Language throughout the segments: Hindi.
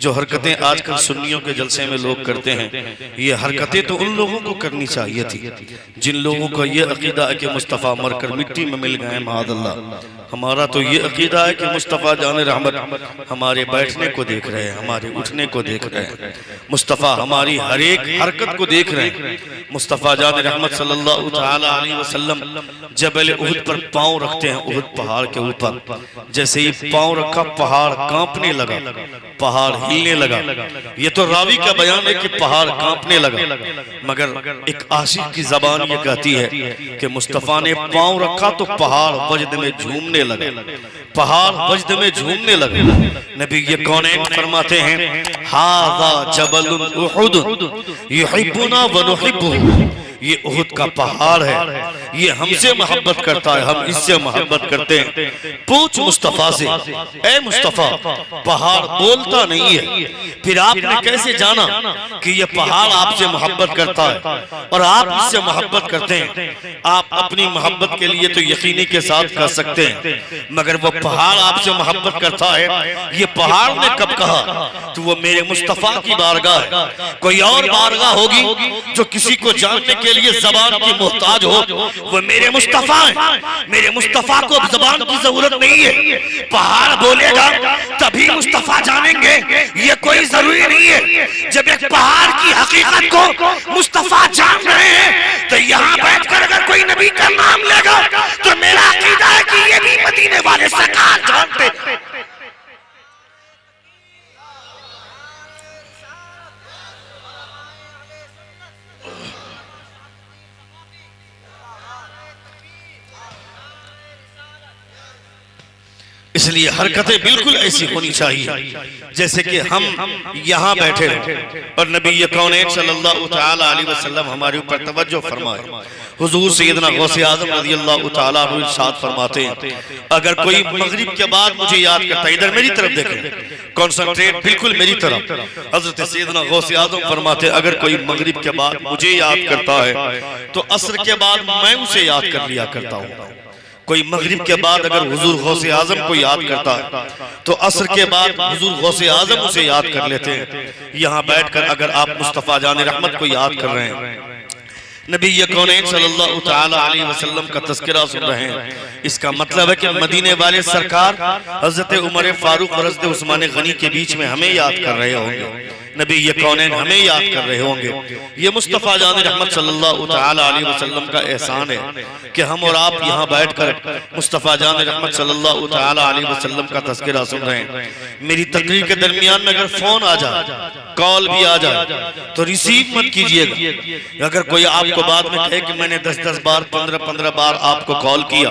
जो हरकतें आजकल सुन्नियों के जलसे में लोग करते हैं, ये हरकतें तो उन लोगों को करनी चाहिए थी जिन लोगों का ये अकीदा है कि मुस्तफ़ा मरकर मिट्टी में मिल गए माअल्लाह। हमारा तो ये अकीदा है कि मुस्तफ़ा जाने रहमत हमारे बैठने को देख रहे हैं, हमारे उठने को देख रहे हैं, मुस्तफ़ा हमारी हर एक हरकत को देख रहे हैं। मुस्तफ़ा जाने रहमत सल्लल्लाहु तआला अलैहि वसल्लम जबल उहद पर पांव रखते हैं, उहद पहाड़ के ऊपर। जैसे ही पांव रखा पहाड़ कांपने लगा, पहाड़ हिलने लगा। ये तो रावी का बयान है कि पहाड़ कांपने लगा, मगर एक आशिक की जबान ये कहती है कि मुस्तफ़ा ने पांव रखा तो पहाड़ वजद में झूमने लगा, पहाड़ वजद में झूमने लगा। नबी ये कौनैन फरमाते हैं, हाज़ा जबलुन उहुद युहिब्बुना व नुहिब्बुहु। ये उहुद का पहाड़ है, ये हमसे मोहब्बत करता है, हम इससे मोहब्बत करते हैं। पूछ मुस्तफ़ा से, ए मुस्तफ़ा पहाड़ बोलता नहीं है, फिर आपने कैसे जाना कि ये पहाड़ आपसे मोहब्बत करता है और आप इससे मोहब्बत करते हैं? आप अपनी मोहब्बत के लिए तो यकीनी के साथ कर सकते हैं, मगर वो पहाड़ आपसे मोहब्बत करता है, ये पहाड़ ने कब कहा? तो वो मेरे मुस्तफ़ा की बारगाह है। कोई और बारगाह होगी जो किसी को जानने के लिए जबान की मोहताज हो, वो मेरे मुस्तफ़ा है। मेरे मुस्तफ़ा को जबान की जरूरत नहीं है, पहाड़ बोलेगा तभी मुस्तफ़ा जानेंगे, ये कोई जरूरी नहीं है। जब एक पहाड़ की हकीकत को मुस्तफ़ा जान रहे हैं तो यहाँ बैठकर अगर कोई नबी का नाम लेगा तो मेरा अकीदा है कि ये भी मदीने वाले सरकार जानते। इसलिए हरकतें बिल्कुल ऐसी होनी चाहिए जैसे कि हम यहाँ बैठे और नबी कौनैन सल्लल्लाहु तआला अलैहि वसल्लम हमारे ऊपर तवज्जो फरमाए। हुजूर सैयदना गौसे आज़म रज़ियल्लाहु तआला अन्हु इरशाद फरमाते हैं, अगर कोई मगरिब के बाद मुझे याद करता है, इधर मेरी तरफ देखें, कॉन्सेंट्रेट बिल्कुल मेरी तरफ। हजरत सैयदना गौसे आज़म फरमाते हैं, अगर कोई मगरिब के बाद मुझे याद करता है तो असर के बाद मैं उसे याद कर लिया करता हूँ। कोई मगरिब के बाद अगर हुजूर गौसे आज़म को याद करता है तो असर के बाद हुजूर गौसे आज़म उसे याद कर लेते हैं। यहाँ बैठकर अगर आप मुस्तफ़ा जाने रहमत को याद कर रहे हैं, नबी कौनैन सल्लल्लाहु तआला अलैहि वसल्लम का तज़किरा सुन रहे हैं, इसका मतलब है कि मदीने वाले सरकार हज़रत उमर फारूक और हज़रत उस्मान गनी के बीच में हमें याद कर रहे होंगे, नबी कौनैन हमें याद कर रहे होंगे। ये मुस्तफ़ा जाने रहमत सल्लल्लाहु तआला अलैहि वसल्लम का एहसान है कि हम और आप यहाँ बैठकर मुस्तफ़ा जाने रहमत सल्लल्लाहु तआला अलैहि वसल्लम का तज़किरा सुन रहे हैं। मेरी तकरीर के दरमियान में अगर फोन आ जाए, कॉल भी आ जाए तो रिसीव मत कीजिएगा। अगर कोई आपको बाद में कहे कि मैंने 10-10 बार 15-15 बार आपको कॉल किया,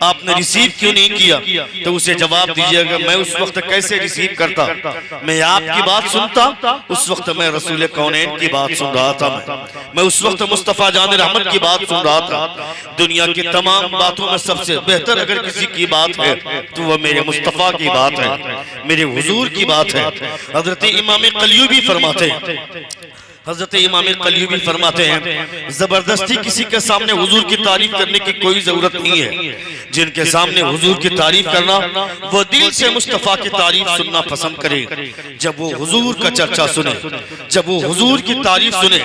आपने रिसीव क्यों नहीं किया, तो उसे जवाब दीजिएगा, मैं उस वक्त कैसे रिसीव करता, मैं आपकी बात सुनता, उस वक्त मैं रसूल कौनैन की बात सुन रहा था, मैं उस वक्त मुस्तफ़ा जाने रहमत की बात सुन रहा था। दुनिया की तमाम बातों में सबसे बेहतर अगर किसी की बात है तो वह मेरे मुस्तफ़ा की बात है, मेरे हुजूर की बात है। हज़रत इमाम क़लियूबी फरमाते हैं, हज़रत इमाम क़लियूबी फरमाते हैं, जबरदस्ती किसी के सामने हुजूर की तारीफ करने की कोई जरूरत नहीं है। जिनके सामने हुजूर की तारीफ करना, वो दिल से मुस्तफ़ा की तारीफ सुनना पसंद करे। जब वो हुजूर का चर्चा सुने, जब वो हुजूर की तारीफ सुने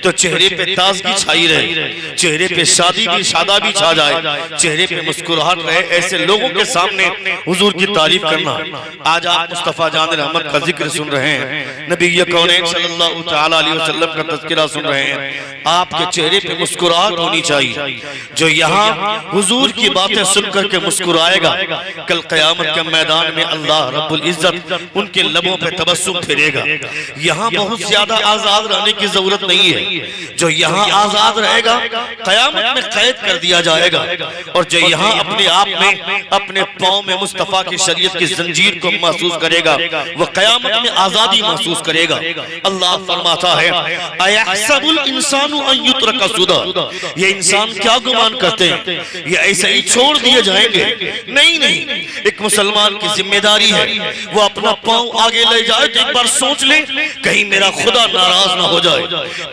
तो चेहरे पे ताजगी छाई रहे, चेहरे पे शादा भी छा जाए, चेहरे पे मुस्कुराहट रहे। ऐसे लोगों के सामने हुजूर की तारीफ करना। आज आप मुस्तफ़ा जाने रहमत का जिक्र सुन रहे हैं, नबी कौनैन सल्लल्लाहु तआला अलैहि वसल्लम का तज़किरा सुन रहे हैं, आपके चेहरे पे मुस्कुराहट होनी चाहिए। जो यहाँ हुजूर की बातें सुन करके मुस्कुराएगा, कल क़यामत के मैदान में अल्लाह रब्बुल इज्जत उनके लबों पे तबस्सुम फिरेगा। यहाँ बहुत ज्यादा आजाद रहने की जरूरत नहीं है। जो यहाँ आजाद रहेगा क़यामत में कैद कर दिया जाएगा, और जो यहाँ अपने आप में अपने पाँव में मुस्तफ़ा की शरीयत की जंजीर को महसूस करेगा, वह क़यामत में आजादी महसूस करेगा। अल्लाह फरमाता है, है, अयहसबुल इंसानु अन युत्रका सुदा, ये इंसान क्या गुमान करते हैं ये ऐसे ही छोड़ दिए जाएंगे? नहीं नहीं, एक मुसलमान की जिम्मेदारी है वो अपना पांव आगे ले जाए तो एक बार सोच ले कहीं मेरा खुदा नाराज ना हो जाए,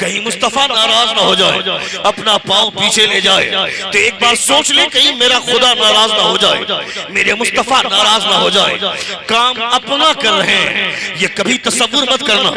कहीं मुस्तफा नाराज ना हो जाए। अपना पांव पीछे ले जाए तो एक बार सोच ले कहीं मेरा खुदा नाराज ना हो जाए, मेरे मुस्तफा नाराज ना हो जाए। काम अपना कर रहे हैं ये कभी तसव्वुर मत करना,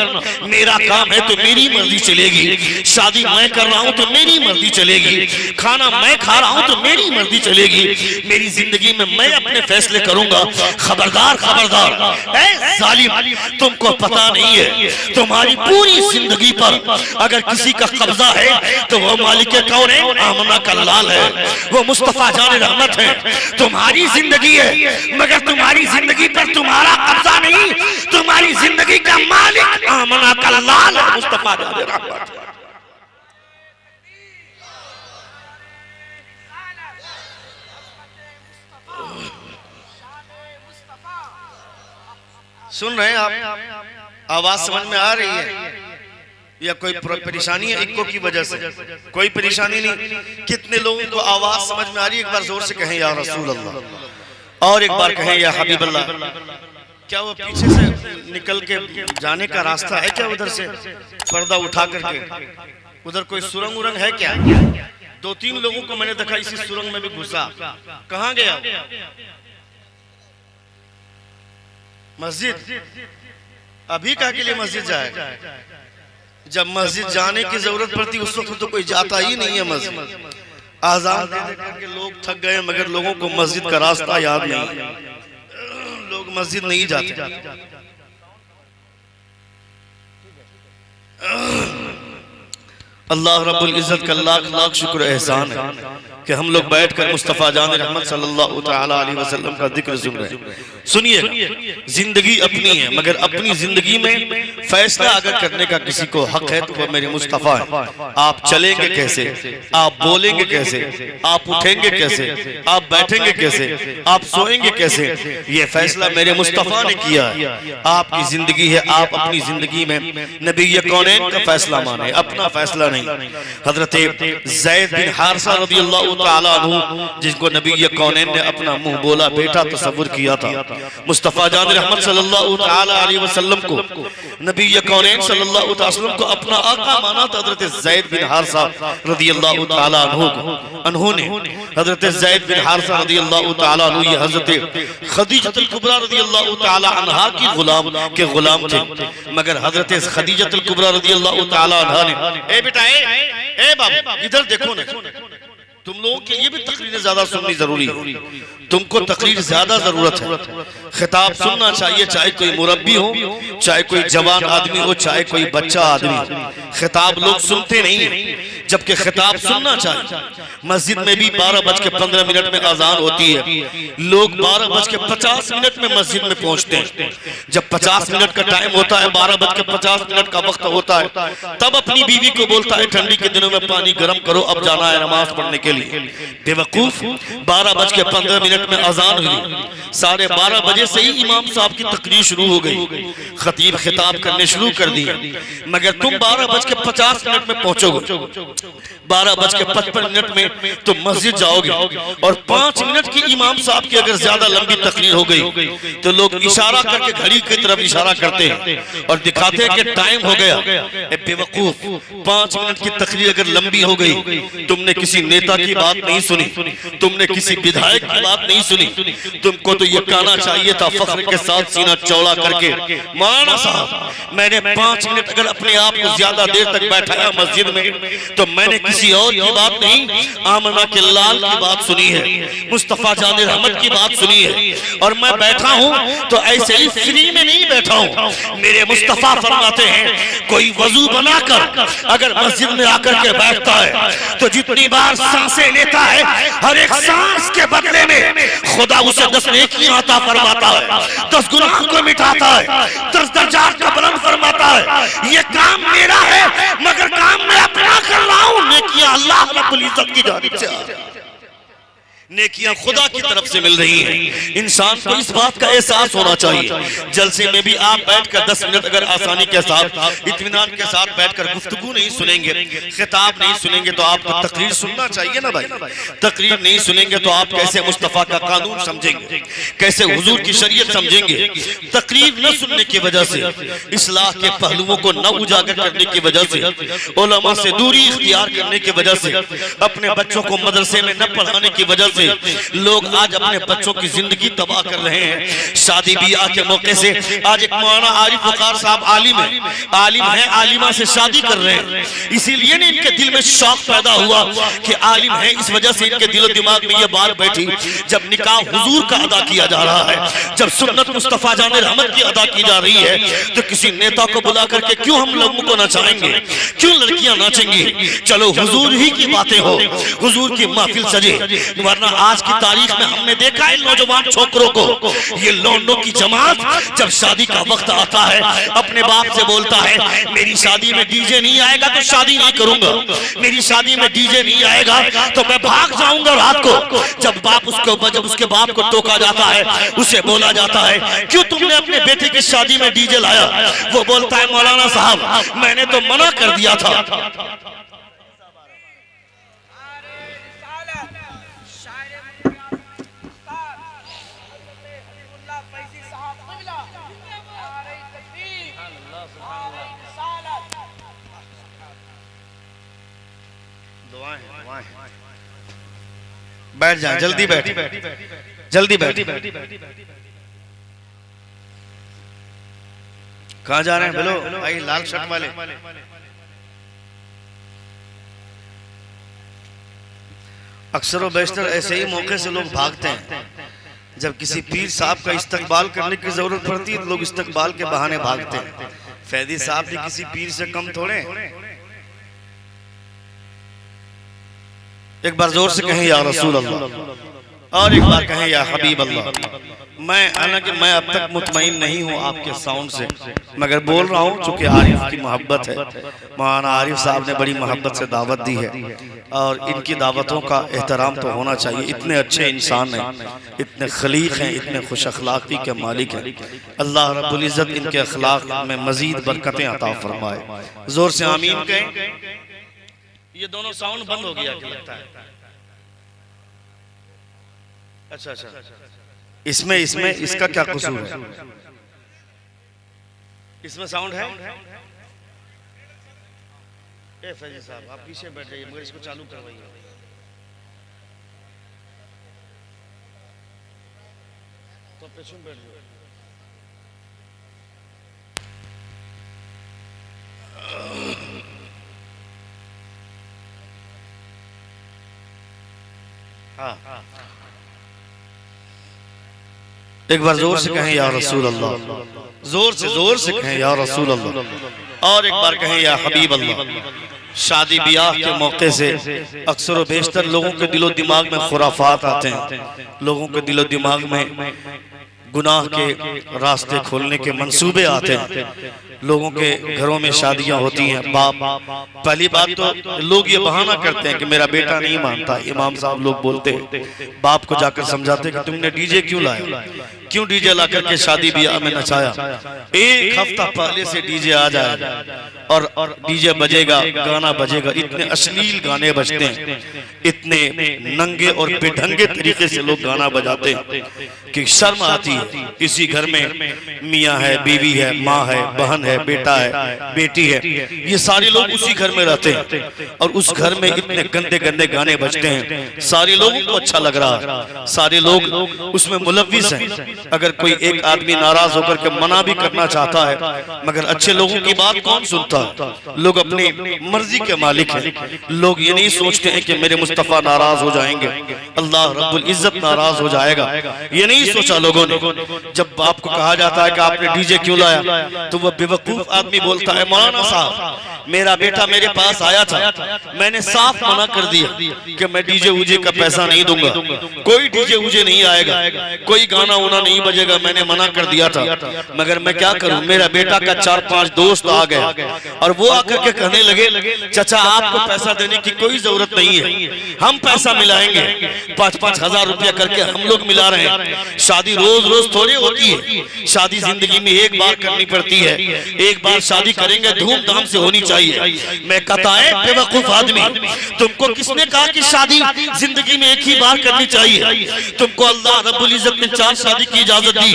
मेरा काम है तो मेरी मर्जी चलेगी, शादी मैं कर रहा हूं तो मेरी मर्जी चलेगी, खाना मैं खा रहा हूं तो मेरी मर्जी चलेगी, मेरी जिंदगी में मैं अपने फैसले करूंगा। खबरदार खबरदार ऐ जालिम, तुमको पता नहीं है तुम्हारी पूरी जिंदगी पर अगर किसी का कब्जा है तो वो मालिक कौन है? आमना का लाल है, वो मुस्तफा जाने रहमत है। तुम्हारी जिंदगी है मगर तुम्हारी जिंदगी पर तुम्हारा कब्जा नहीं, तुम्हारी जिंदगी का मालिक आमना का लाल है, मुस्तफा जाने रहमत है। सुन रहे हैं आप? आवाज समझ में आ रही है या कोई परेशानी है? इक्को की वजह से कोई परेशानी नहीं। कितने लोगों को आवाज समझ में आ रही है? एक बार जोर से कहें या रसूल अल्लाह, और एक बार कहें या हबीब अल्लाह। क्या वो पीछे से निकल के जाने का रास्ता है क्या? उधर से पर्दा उठा करके उधर कोई सुरंग उरंग है क्या? 2-3 लोगों को मैंने देखा इसी सुरंग में भी घुसा। कहाँ गया? मस्जिद। अभी कहा के लिए मस्जिद जाए? जब मस्जिद जाने की जरूरत पड़ती उस वक्त तो कोई जाता ही नहीं है मस्जिद। आजान दे दे करके लोग थक गए मगर लोगों को मस्जिद का रास्ता याद नहीं, लोग मस्जिद नहीं जाते। अल्लाह रब्बुल इज्जत का लाख लाख शुक्र एहसान है कि हम लोग बैठकर मुस्तफा जान रहमत सल्लल्लाहु तआला अलैहि वसल्लम का जिक्र सुन रहे हैं। सुनिए, जिंदगी अपनी है मगर अपनी जिंदगी में फैसला अगर करने का किसी को हक है तो वह मेरे मुस्तफा है। आप चलेंगे कैसे, आप बोलेंगे कैसे, आप उठेंगे कैसे, आप बैठेंगे कैसे, आप सोएंगे कैसे, ये फैसला मेरे मुस्तफा ने किया है। आपकी जिंदगी है, आप अपनी जिंदगी में नबी कौनैन का फैसला माने, अपना फैसला नहीं। हजरत ज़ैद बिन हारिसा रज़ियल्लाहु ताला अन्हु जिनको नबी कौनैन ने अपना मुंह बोला बेटा तसव्वुर किया था, मुस्तफा जान रहमत सल्लल्लाहु ताला अलैहि वसल्लम को नबी कौनैन सल्लल्लाहु अलैहि वसल्लम को अपना आका माना था। हजरत ज़ैद बिन हारिसा रज़ियल्लाहु ताला अन्हु ने हजरत ज़ैद बिन हारिसा रज़ियल्लाहु ताला अन्हु ये हजरत खदीजतुल कुबरा रज़ियल्लाहु ताला अन्हा की गुलाम थे, मगर हजरत खदीजतुल कुबरा रज़ियल्लाहु ताला अन्हा ने ए बेटा ए बाबू इधर देखो ना, तुम लोगों के लिए भी तकरीरें ज्यादा सुननी जरूरी है, तुमको तकरीर ज्यादा जरूरत है। खिताब सुनना चाहिए, चाहे कोई मुरब्बी हो, चाहे कोई जवान आदमी हो, चाहे कोई बच्चा आदमी। खिताब लोग सुनते नहीं है जबकि खिताब सुनना चाहिए। मस्जिद में भी 12:15 में अजान होती है, लोग 12:50 में मस्जिद में पहुंचते हैं। जब 50 मिनट का टाइम होता है, 12:50 का वक्त होता है, तब अपनी बीवी को बोलता है ठंडी के दिनों में पानी गर्म करो, अब जाना है नमाज पढ़ने के लिए। बेवकूफ, 12:15 में अजान हुई, 12:30 बजे से ही इमाम साहब की तकरीर शुरू हो गई, खतीब खिताब करने शुरू कर दिए, मगर तुम 12:50 में पहुंचोगे, 12:55 में तुम मस्जिद जाओगे और 5 मिनट की इमाम साहब की अगर ज्यादा लंबी तकरीर हो गई तो लोग इशारा करके घड़ी की तरफ इशारा करते हैं और दिखाते हैं कि टाइम हो गया। बेवकूफ, 5 मिनट की तकरीर अगर लंबी हो गई, तुमने किसी नेता की बात नहीं सुनी, तुमने किसी विधायक की बात नहीं सुनी, तुमको तो ये कहना चाहिए था फख्र के साथ सीना चौड़ा करके, मौलाना साहब मैंने 5 मिनट अगर अपने आप को ज्यादा देर तक बैठाया मस्जिद में तो मैंने किसी और की बात नहीं, आमना के लाल की बात सुनी है, मुस्तफा जान रहमत की बात सुनी है, और मैं बैठा हूं तो ऐसे ही फ्री में नहीं बैठा हूं। मेरे मुस्तफा फरमाते हैं कोई वजू बनाकर अगर मस्जिद में आकर के बैठता है तो जितनी बार सांसें लेता है, हर एक सांस के बदले में खुदा उसे 10 नेकियां अता फरमाता है, 10 गुनाह को मिटाता है, 10 दर्जात को बुलंद फरमाता है। ये काम मेरा है मगर काम मैं अपना कर रहा हूं, नेकियां अल्लाह रब्बुल इज्जत की जानिब से। नेकियां खुदा की तरफ से मिल रही हैं। इंसान को इस बात का एहसास होना चाहिए। जलसे में भी आप बैठकर 10 मिनट अगर आसानी के साथ इत्मीनान के साथ बैठकर गुफ्तगू नहीं सुनेंगे, खिताब नहीं सुनेंगे, तो आपको तकरीर सुनना चाहिए ना भाई। तकरीर नहीं सुनेंगे तो आप कैसे मुस्तफा का कानून समझेंगे, कैसे हुजूर की शरीयत समझेंगे। तकरीर न सुनने की वजह से, इस्लाह के पहलुओं को न उजागर करने की वजह से, उलमा से दूरी इख्तियार करने की वजह से, अपने बच्चों को मदरसे में न पढ़ाने की वजह से लोग आज अपने बच्चों की जिंदगी तबाह कर रहे हैं। शादी ब्याह के मौके से आज एक मौलाना आरिफ वकार साहब आलिम है, आलिमा से शादी कर रहे हैं। इसीलिए नहीं इनके दिल में शौक पैदा हुआ कि आलिम है, इस वजह से इनके दिलो दिमाग में ये बात बैठी। जब निकाह हुजूर का अदा किया जा रहा है, जब सुन्नत मुस्तफा जाने रहमत की अदा की जा रही है, तो किसी नेता को बुला करके क्यों हम लोगों को नचाएंगे, क्यों लड़कियां नाचेंगी। चलो हुजूर ही की बातें हो, हुजूर की महफिल सजे। वरना आज की तारीख में हमने देखा है नौजवान छोकरों को, ये लौंडों की जमात जब शादी का वक्त आता है अपने बाप से बोलता है मेरी शादी में डीजे नहीं आएगा तो शादी नहीं करूंगा, मेरी शादी में डीजे नहीं आएगा तो मैं भाग जाऊंगा रात को। जब उसके बाप को टोका जाता है, उसे बोला जाता है क्यों तुमने अपने बेटे की शादी में डीजे लाया, वो बोलता है मौलाना साहब मैंने तो मना कर दिया था। बैठ जाए, जल्दी बैठ, जल्दी बैठ। कहाँ जा रहे हैं बोलो भाई, लाल शर्ट वाले। अक्सर व बेशतर ऐसे ही मौके से लोग भागते हैं। जब किसी पीर साहब का इस्तकबाल करने की जरूरत पड़ती है तो लोग इस्तकबाल के बहाने भागते हैं। फैदी साहब भी किसी पीर से कम थोड़े। एक बार जोर से कहें या रसूल अल्लाह, और एक बार कहें या हबीब अल्लाह। हालांकि मैं अब तक मुतमईन नहीं हूँ आपके साउंड से, मगर बोल रहा हूँ चूंकि आरिफ की मोहब्बत है। मौलाना आरिफ साहब ने बड़ी मोहब्बत से दावत दी है और इनकी दावतों का एहतराम तो होना चाहिए। इतने अच्छे इंसान हैं, इतने खलीक हैं, इतने खुश अखलाकी के मालिक हैं। अल्लाह रब्बुल इज्जत इनके अखलाक में मजीद बरकतें अता फरमाए। जोर से आमीन कहें। ये दोनों साउंड बंद हो गया क्या लगता है? अच्छा, इसमें इसका क्या कसूर है? इसमें साउंड है? ए फैजी साहब आप पीछे बैठ जाइए, मगर इसको चालू करवाइए। तो पीछे बैठ जाओ। हाँ, एक बार जोर से कहें या रसूल अल्लाह, जोर से कहें या रसूल अल्लाह, और एक बार कहें या हबीब अल्लाह। शादी ब्याह के मौके से अक्सर व बेशतर लोगों के दिलो दिमाग में खुराफात आते हैं, लोगों के दिलो दिमाग में गुनाह के रास्ते खोलने के मंसूबे आते हैं। लोगों के घरों में शादियां होती हैं, बाप पहली बात तो लोग ये बहाना करते हैं कि मेरा बेटा नहीं मानता। इमाम साहब लोग बोलते हैं, बाप को जाकर समझाते कि तुमने डीजे क्यों लाया, क्यों डीजे ला करके शादी ब्याह में नचाया। एक हफ्ता पहले से डीजे आ जाएगा और डीजे बजेगा, गाना बजेगा। इतने अश्लील गाने बजते हैं, इतने नंगे और बेढंगे तरीके से लोग गाना बजाते हैं कि शर्म आती है। इसी घर में मियाँ है, बीवी है, माँ है, बहन है, बेटा है, बेटी है, ये सारे लोग उसी घर में रहते हैं और उस घर में इतने गंदे गंदे गाने बजते हैं। सारे लोगों को अच्छा लग रहा है, सारे लोग उसमें मुलव्विस हैं। अगर कोई एक आदमी नाराज होकर के मना भी करना चाहता है, मगर अच्छे लोगों की बात कौन सुनता है? लोग अपनी मर्जी के मालिक हैं। लोग ये नहीं सोचते हैं कि मेरे मुस्तफा नाराज हो जाएंगे, अल्लाह रब्बुल इज्जत नाराज हो जाएगा। ये नहीं सोचा लोगों ने। जब आपको कहा जाता है कि आपने डीजे क्यों लाया, तो वह बेवकूफ आदमी बोलता है, मौलाना साहब मेरा बेटा मेरे पास आया था, मैंने साफ मना कर दिया कि मैं डीजे उजे का पैसा नहीं दूंगा, कोई डीजे उजे नहीं आएगा, कोई गाना उना नहीं नहीं बजेगा, मैंने मना कर दिया था, मगर मैं क्या करूं, मेरा बेटा का 4-5 दोस्त आ गए और वो आकर के कहने लगे चाचा आपको पैसा देने की कोई जरूरत नहीं है, हम पैसा मिलाएंगे, 5-5 हजार रुपया करके हम लोग मिला रहे हैं। शादी रोज रोज थोड़ी होती है, शादी जिंदगी में एक बार करनी पड़ती है, एक बार शादी करेंगे धूमधाम से होनी चाहिए। मैं कहता है बेवकूफ आदमी, तुमको किसने कहा कि शादी जिंदगी में एक ही बार करनी चाहिए? तुमको अल्लाह रब्बुल इज्जत ने 4 शादी की इजाजत दी,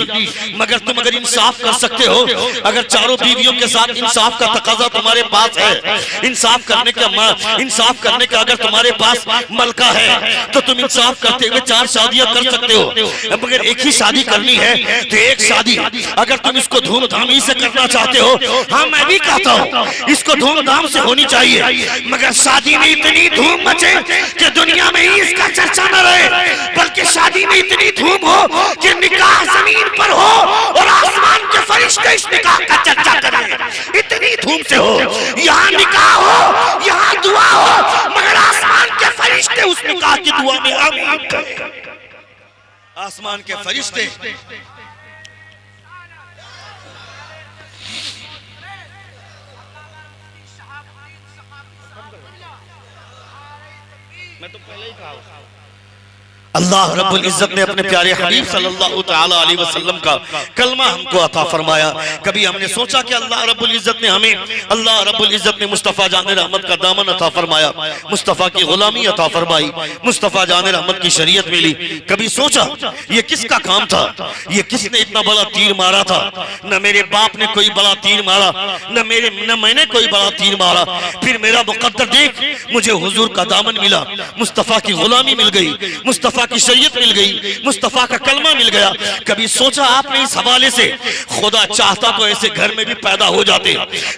मगर तुम अगर इंसाफ कर सकते हो, अगर चारों बीवियों के साथ इंसाफ का तकाजा तुम्हारे पास है, इंसाफ करने का अगर तुम्हारे पास मलका है, तो तुम इंसाफ करते हुए 4 शादियां कर सकते हो। मगर एक ही शादी करनी है तो एक शादी अगर तुम इसको धूमधाम से करना चाहते हो, हाँ मैं भी कहता हूँ इसको धूमधाम से होनी चाहिए, मगर शादी में इतनी धूम मचे कि दुनिया में ही इसका चर्चा न रहे, बल्कि शादी में इतनी धूम हो कि निकाह जमीन पर हो और आसमान के फरिश्ते इस निकाह का चर्चा करें, इतनी धूम से हो। यहाँ निकाह हो, यहाँ दुआ हो, मगर आसमान के फरिश्ते उस निकाह की दुआ में आमीन करें। आसमान के फरिश्ते मैं तो पहले ही कहा, अल्लाह रब्बुल इज्जत ने अपने प्यारे हबीब सल्लल्लाहु तआला अलैहि वसल्लम का कलमा हमको अता फरमाया। कभी हमने सोचा कि अल्लाह रब्बुल इज्जत ने हमें, अल्लाह रब्बुल इज्जत ने मुस्तफ़ा जान रहमत का दामन अता फरमाया, मुस्तफ़ा की गुलामी अता फरमाई, मुस्तफ़ा जान रहमत की शरीयत मिली। कभी सोचा ये किसका काम था, ये किसने इतना बड़ा तीर मारा था? न मेरे बाप ने कोई बड़ा तीर मारा, न मैंने कोई बड़ा तीर मारा, फिर मेरा मुकद्दर देख, मुझे हुजूर का दामन मिला, मुस्तफ़ा की गुलामी मिल गई, मुस्तफ़ा की शरीयत मिल गई, मुस्तफ़ा का कलमा मिल गया। कभी सोचा आपने इस हवाले से, खुदा चाहता तो ऐसे घर में भी पैदा हो जाते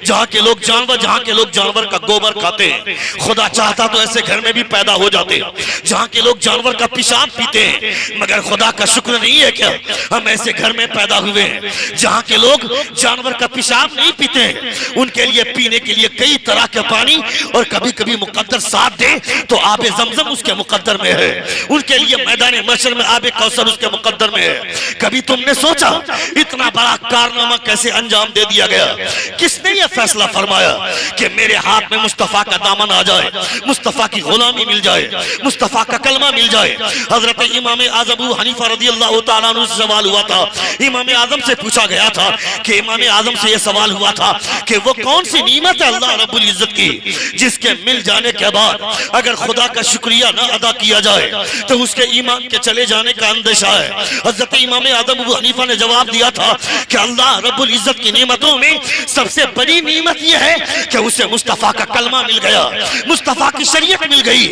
जहाँ के लोग जानवर का गोबर खाते हैं, खुदा चाहता तो ऐसे घर में भी पैदा हो जाते जहाँ के लोग जानवर का पेशाब पीते हैं, मगर खुदा का शुक्र नहीं है क्या हम ऐसे घर में पैदा हुए हैं जहाँ के लोग जानवर का पेशाब नहीं पीते हैं, उनके लिए पीने के लिए कई तरह के पानी, और कभी कभी मुकद्दर साथ दे तो आबे ज़मज़म उसके मुकद्दर में है, उनके लिए मैदान महशर में आबे कौसर उसके मुकद्दर में है। कभी तुमने सोचा इतना बड़ा कारनामा कैसे अंजाम दे दिया गया? किसने यह फैसला फरमाया कि मेरे हाथ में मुस्तफ़ा का दामन आ जाए, मुस्तफ़ा की गुलामी मिल जाए, मुस्तफ़ा का कलमा मिल जाए? हजरत इमाम आज़म अबू हनीफा रज़ियल्लाहु ताला अन्हु से सवाल हुआ था, इमाम आज़म से पूछा गया था कि इमाम आज़म से यह सवाल हुआ था कि वो कौन सी नीमत है अल्लाह रब्बुल इज्जत की जिसके मिल जाने के बाद अगर खुदा का शुक्रिया न अदा किया जाए तो उसके ईमान के चले जाने का अंदेशा है। हज़रत इमाम आज़म अबू हनीफा ने जवाब दिया था कि अल्लाह रब्बुल इज्जत की नेमतों में सबसे बड़ी नेमत यह है कि उसे मुस्तफ़ा का कलमा मिल गया, मुस्तफ़ा की शरीयत मिल गई।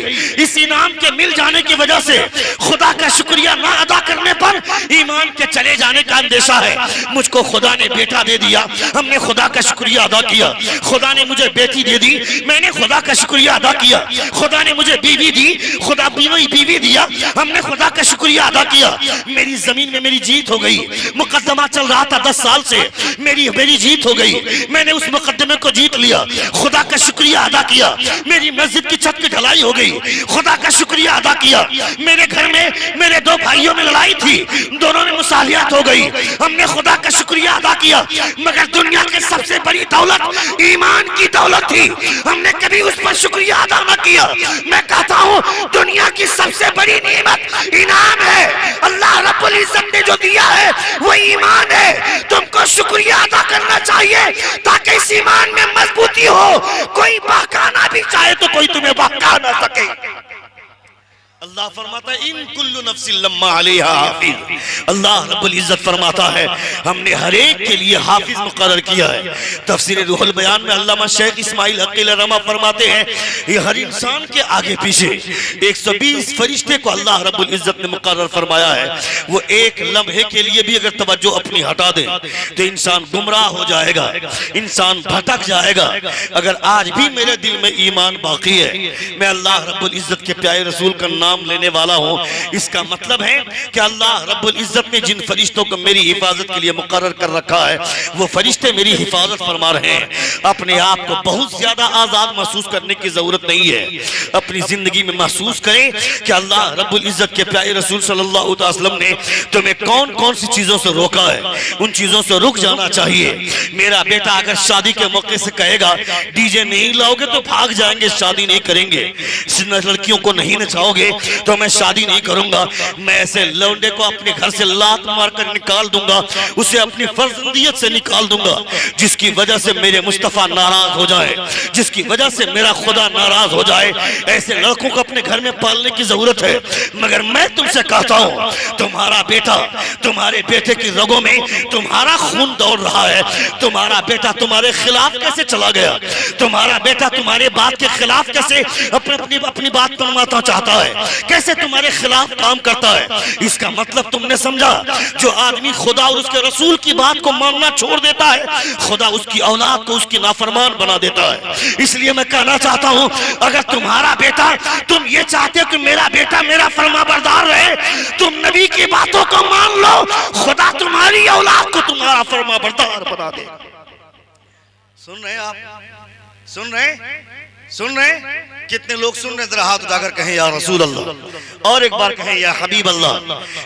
इस इनाम के मिल जाने की वजह से खुदा का शुक्रिया ना अदा करने पर ईमान के चले जाने का अंदेशा है। मुझको खुदा ने बेटा दे दिया, हमने खुदा का शुक्रिया अदा किया, खुदा ने मुझे बेटी दे दी, मैंने खुदा का शुक्रिया अदा किया, खुदा ने मुझे बीवी दी, खुदा बीवी दिया, हमने खुदा का शुक्रिया अदा किया। मेरी जमीन में मेरी जीत हो गई, मुकदमा चल रहा था 10 साल से, मेरी जीत हो गई, मैंने उस मुकदमे को जीत लिया, खुदा का शुक्रिया अदा किया। मेरी मस्जिद की छत की ढलाई हो गई, खुदा का शुक्रिया अदा किया। मेरे घर में मेरे 2 भाइयों में लड़ाई थी, दोनों में मुसालियत हो गई, हमने खुदा का शुक्रिया अदा किया। मगर दुनिया की सबसे बड़ी दौलत ईमान की दौलत थी, हमने कभी उस पर शुक्रिया अदा न किया। मैं कहता हूँ दुनिया की सबसे बड़ी नेमत इनाम है, अल्लाह रब्बुल इज्जत ने जो दिया है वो ईमान है। तुमको शुक्रिया अदा करना चाहिए ताकि इस ईमान में मजबूती हो, कोई बहकाना भी चाहे तो कोई तुम्हें बहका ना सके। अल्लाह फरमाता है इन कुल्लु नफ्सिन लम्मा अलैहा हाफिज, अल्लाह रब्बुल इज्जत फरमाता है हमने हर एक के लिए हाफिज मुकर्रर किया है। तफसीर रूहुल बयान में अल्लामा शेख इस्माइल हकील रमा फरमाते हैं ये हर इंसान के आगे पीछे 120 फरिश्ते को अल्लाह रब्बुल इज्जत ने मुकर्रर फरमाया है। वो एक लम्हे के लिए भी अगर तवज्जो अपनी हटा दे तो इंसान गुमराह हो जाएगा, इंसान भटक जाएगा। अगर आज भी मेरे दिल में ईमान बाकी है, मैं अल्लाह रब्बुल इज्जत के प्यारे रसूल का नाम नाम लेने वाला हूँ। इसका मतलब है कि अल्लाह रब्बुल इज्जत ने जिन फरिश्तों को मेरी हिफाजत के लिए मुकर्रर कर रखा है वो फरिश्ते मेरी हिफाजत फरमा रहे हैं। अपने आप को बहुत ज्यादा आजाद महसूस करने की जरूरत नहीं है। अपनी जिंदगी में महसूस करें कि अल्लाह रब्बुल इज्जत के प्यारे रसूल सल्लल्लाहु अलैहि वसल्लम ने तुम्हें कौन कौन सी चीजों से रोका है, उन चीजों से रुक जाना चाहिए। मेरा बेटा अगर शादी के मौके से कहेगा डीजे नहीं लाओगे तो भाग जाएंगे, शादी नहीं करेंगे, लड़कियों को नहीं नचाओगे तो मैं शादी नहीं करूंगा, मैं ऐसे लौंडे को अपने घर से लात मारकर निकाल दूंगा, उसे अपनी फर्जंदियत से निकाल दूंगा, जिसकी वजह से मेरे मुस्तफा नाराज हो जाए, जिसकी वजह से मेरा खुदा नाराज हो जाए। ऐसे लड़कों को अपने घर में पालने की जरूरत है। मगर मैं तुमसे कहता हूं, तुम्हारा बेटा, तुम्हारे बेटे की रगों में तुम्हारा खून दौड़ रहा है। तुम्हारा बेटा तुम्हारे खिलाफ कैसे चला गया, तुम्हारा बेटा तुम्हारे बात के खिलाफ कैसे अपनी बात मनवाना चाहता है, कैसे तुम्हारे खिलाफ काम करता है। इसका मतलब तुमने समझा, जो आदमी खुदा और उसके रसूल की बात को मानना छोड़ देता है, खुदा उसकी औलाद को उसकी नाफरमान बना देता है। इसलिए मैं कहना चाहता हूं, अगर तुम्हारा बेटा, तुम ये चाहते हो कि मेरा बेटा मेरा फरमाबरदार रहे, तुम नबी की बातों को मान लो, खुदा तुम्हारी औलाद को तुम्हारा फरमाबरदार बना दे। सुन रहे आप, सुन रहे, सुन रहे? कितने लोग सुन रहे? जरा हाथ उठाकर कहें या रसूल अल्लाह, और एक बार कहें या हबीब अल्लाह।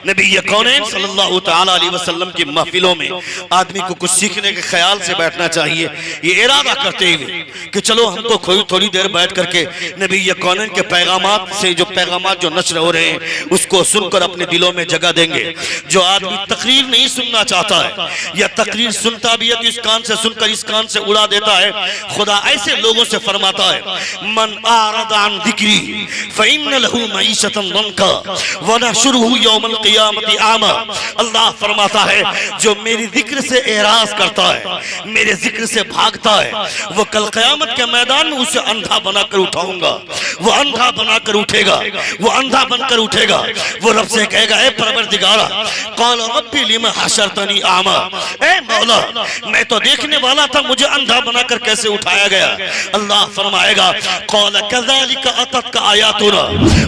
नबी कौनैन सल्लल्लाहु तआला अलैहि वसल्लम की महफिलों में आदमी को कुछ सीखने के ख्याल से बैठना चाहिए, ये इरादा करते हुए कि चलो हमको थोड़ी देर बैठ करके नबी कौनैन के पैगामात से जो पैगामात जो नश्र हो रहे हैं उसको सुनकर अपने दिलों में जगह देंगे। जो आदमी तकरीर नहीं सुनना चाहता है या तकरीर सुनता भी है तो इस कान से सुनकर इस कान से उड़ा देता है, खुदा ऐसे लोगों से फरमाता है, मन आरदान दिक्री फ़इन्न लहू मईशतन दंका व नहशुरुहु यौमल क़ियामति आमा। अल्लाह फरमाता है, जो मेरी जिक्र से एराज करता है, मेरे जिक्र से भागता है, वो कल क़यामत के मैदान में उसे अंधा बनाकर उठाऊंगा। वो अंधा बनाकर उठेगा, वो अंधा बनकर उठेगा। वो रब से कहेगा, ए परवरदिगारा, क़ाल रब्बी लिमा हशरतनी आमा, ए मौला मैं तो देखने वाला था, मुझे अंधा बनाकर कैसे उठाया गया। अल्लाह फरमाएगा, क़ाल कज़ालिका अततका आयातुना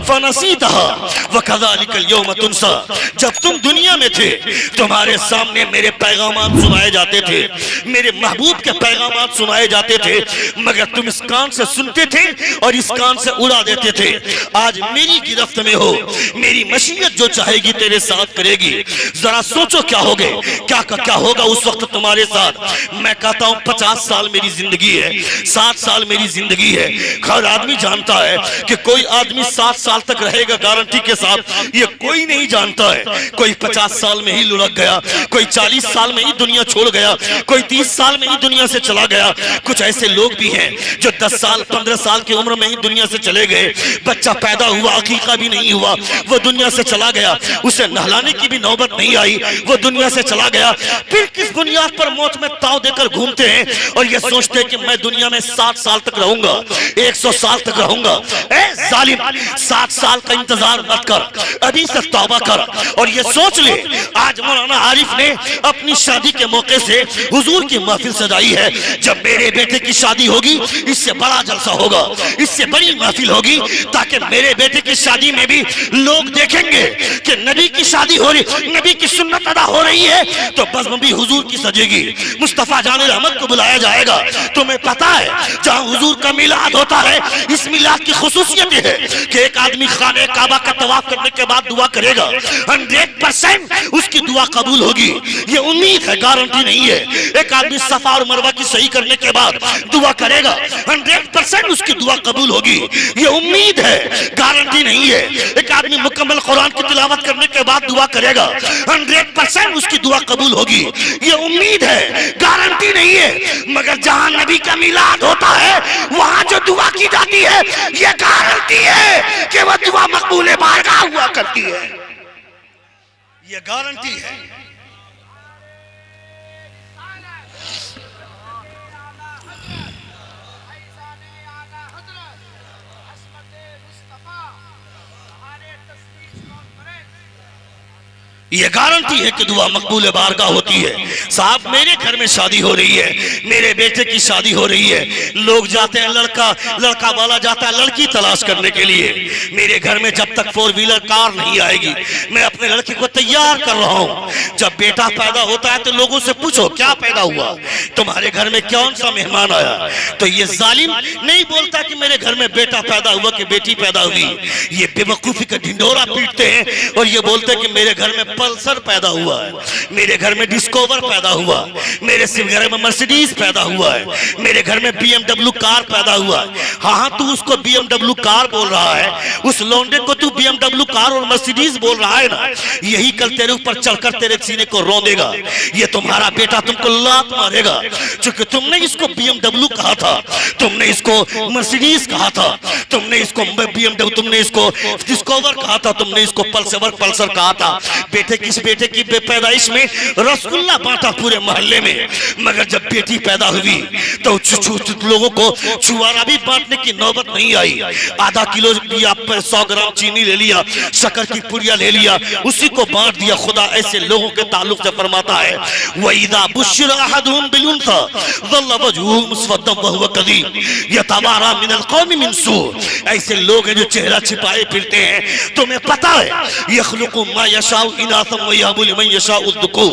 फ़नसीतहा व कज़ालिकल यौम तुनसा। जब तुम दुनिया में थे तुम्हारे सामने मेरे पैगामात सुनाए जाते थे, मेरे महबूब के पैगामात सुनाए जाते थे, मगर तुम इस कान से सुनते थे और इस कान से उड़ा देते थे। आज मेरी गिरफ्त में हो, मेरी मशीयत जो चाहेगी तेरे साथ करेगी। जरा सोचो क्या होगे, क्या होगा उस वक्त तुम्हारे साथ। मैं कहता हूँ 50 साल मेरी जिंदगी है, 7 साल मेरी जिंदगी है। हर आदमी जानता है कि कोई आदमी 7 साल तक रहेगा गारंटी के साथ, ये कोई नहीं जानता है। कोई 50 साल में ही लुढ़क गया, कोई 40 साल में ही दुनिया छोड़ गया, कोई 30 साल में ही दुनिया से चला गया। कुछ ऐसे लोग भी हैं जो 10 साल 15 साल की उम्र में ही दुनिया से चले गए। बच्चा पैदा हुआ, अकीका भी नहीं हुआ, वो दुनिया से चला गया, उसे नहलाने की भी नौबत नहीं आई, वो दुनिया से चला गया। फिर किस बुनियाद पर मौत में ताव देकर घूमते हैं और ये सोचते हैं कि मैं दुनिया में 60 साल तक रहूंगा, 100 साल तक रहूंगा। ए जालिम, 7 साल का इंतजार मत कर, अभी से तौबा कर और ये सोच ले, आज मौलाना आरिफ ने अपनी शादी के मौके से हुजूर की महफिल सजाई है। जब मेरे बेटे की शादी होगी इससे बड़ा जलसा होगा, इससे बड़ी महफिल होगी, ताकि मेरे बेटे की शादी में भी लोग देखेंगे कि नबी की शादी हो रही, नबी की सुन्नत अदा हो रही है, तो बज़्म भी हुजूर की सजेगी, मुस्तफा जान रहमत को बुलाया जाएगा। तुम्हें पता है जहां हुजूर का मिलाद होता है, इस मिलाद की खुसूसियत है कि एक आदमी खाने काबा का तवाफ करने के बाद दुआ करेगा, 100% उसकी दुआ कबूल होगी। ये उम्मीद है, गारंटी नहीं है। एक आदमी सफा और मरवा की सही करने के बाद दुआ करेगा, 100% उसकी दुआ कबूल होगी। ये उम्मीद है, गारंटी नहीं है। एक आदमी मुकम्मल कुरान की तिलावत करने के बाद दुआ करेगा, 100% उसकी दुआ कबूल होगी। ये उम्मीद है, गारंटी नहीं है। मगर जहां नबी का मिलाद होता है वहां जो दुआ की जाती है, ये गारंटी है कि वह दुआ मकबूल बारगाह हुआ करती है। ये गारंटी है। ये गारंटी है कि दुआ मकबूल बारगाह होती है। साहब मेरे घर में शादी हो रही है, मेरे बेटे की शादी हो रही है, लोग जाते हैं, लड़का वाला जाता है लड़की तलाश करने के लिए। मेरे घर में जब तक 4 व्हीलर कार नहीं आएगी मैं अपने लड़के को तैयार कर रहा हूँ। जब बेटा पैदा होता है तो लोगों से पूछो क्या पैदा हुआ, तुम्हारे घर में कौन सा मेहमान आया। तो ये जालिम नहीं बोलता कि मेरे घर में बेटा पैदा हुआ कि बेटी पैदा हुई। ये बेवकूफी का ढिंढोरा पीटते हैं और ये बोलते हैं कि मेरे घर में पल्सर पैदा हुआ है, मेरे घर में डिस्कवर पैदा हुआ, मेरे घर में मर्सिडीज पैदा हुआ है, मेरे घर में BMW कार पैदा हुआ है। हाँ तू उसको BMW कार बोल रहा है, उस लौंडे को तू BMW कार और मर्सिडीज बोल रहा है ना, यही कल तेरे ऊपर चढ़कर तेरे सीने को रौंदेगा। ये तुम्हारा बेटा तुमको लात मारेगा, क्योंकि तुमने इसको BMW कहा था, तुमने इसको मर्सिडीज कहा था, तुमने इसको BMW, तुमने इसको डिस्कवर कहा था, तुमने इसको पल्सर कहा था। बेटे की पैदाइश में रसगुल्ला बांटा पूरे मोहल्ले में, मगर जब बेटी पैदा हुई तो लोगों को छुआरा भी बांटने की नौबत नहीं आई। आधा किलो 100 ग्राम चीनी ले लिया, शक्कर की पुड़िया ले लिया, उसी को बांट दिया। खुदा ऐसे लोगों के ताल्लुक से फरमाता है वइदा बुश्शिरा अहदुहुम बिलुन्सा ज़ल्ला वजहुहु मुस्वद्दन व हुवा कज़ीम यतवारा मिनल कौमि मिन सू। ऐसे लोग हैं जो चेहरा छिपाए फिरते हैं। तुम्हें पता है यखलुकु मा यशाउ इनासा व यहबु लिमन यशाउ ज़ुकुर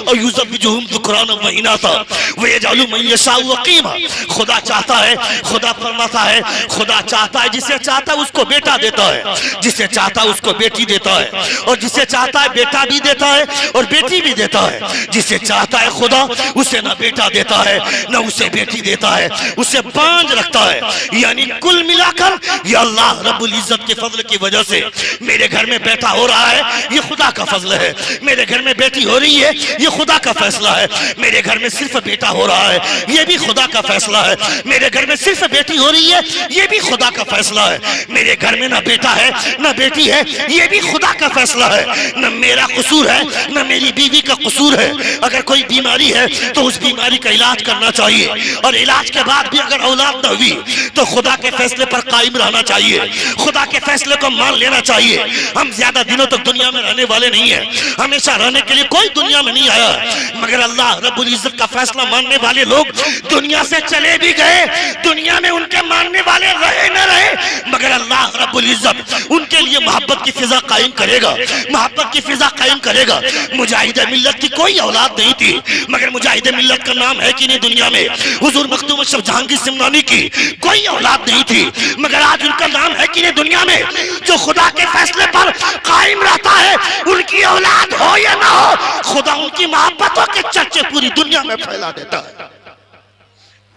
और युज़व्विजुहुम ज़ुकराना व इनासा व यजअलु मन यशाउ वक़ीमा। खुदा चाहता है, खुदा फरमाता है, खुदा चाहता है जिसे चाहता है उसको बेटा देता है, जिसे चाहता है उसको बेटी देता है, और जिसे चाहता है बेटा भी देता है और बेटी भी देता है। जिसे चाहता है खुदा उसे ना बेटा देता है ना उसे बेटी देता है, उसे बांझ रखता है। यानी कुल मिलाकर ये अल्लाह रब्बुल इज्जत के फजल की वजह से मेरे घर में बेटा हो रहा है, ये खुदा का फजल है। मेरे घर में बेटी हो रही है, ये खुदा का फैसला है। मेरे घर में सिर्फ बेटा हो रहा है, ये भी खुदा का फैसला है। मेरे घर में सिर्फ बेटी हो रही है, ये भी खुदा का फैसला है। मेरे घर में ना बेटा है ना बेटी है, ये भी खुदा का फैसला है। न मेरा कसूर है न मेरी बीवी का कसूर है। अगर कोई बीमारी है तो उस बीमारी का इलाज करना चाहिए, और इलाज के बाद भी अगर औलाद न हुई तो खुदा के फैसले पर कायम रहना चाहिए, खुदा के फैसले को मान लेना चाहिए। हम ज्यादा दिनों तक दुनिया में रहने वाले नहीं है, हमेशा रहने के लिए कोई दुनिया में नहीं आया, मगर अल्लाह रब्बुल इज्जत का फैसला मानने वाले लोग दुनिया से चले भी गए, दुनिया में उनके मानने वाले रहे न रहे, मगर अल्लाह रब्बुल इज्जत उनके लिए मोहब्बत की फिजा कायम करेगा, मोहब्बत की फिजा कायम करेगा। मुजाहिदे मिल्लत की कोई औलाद नहीं थी, मगर मुजाहिदे मिल्लत का नाम है कि नहीं दुनिया में। हुजूर मखदूम अशरफ जहांगीर सिमनानी की कोई औलाद नहीं थी, मगर आज उनका नाम है कि नहीं दुनिया में। जो खुदा के फैसले पर कायम रहता है, उनकी औलाद हो या ना हो, खुदा उनकी मोहब्बतों के चर्चे पूरी दुनिया में फैला देता है।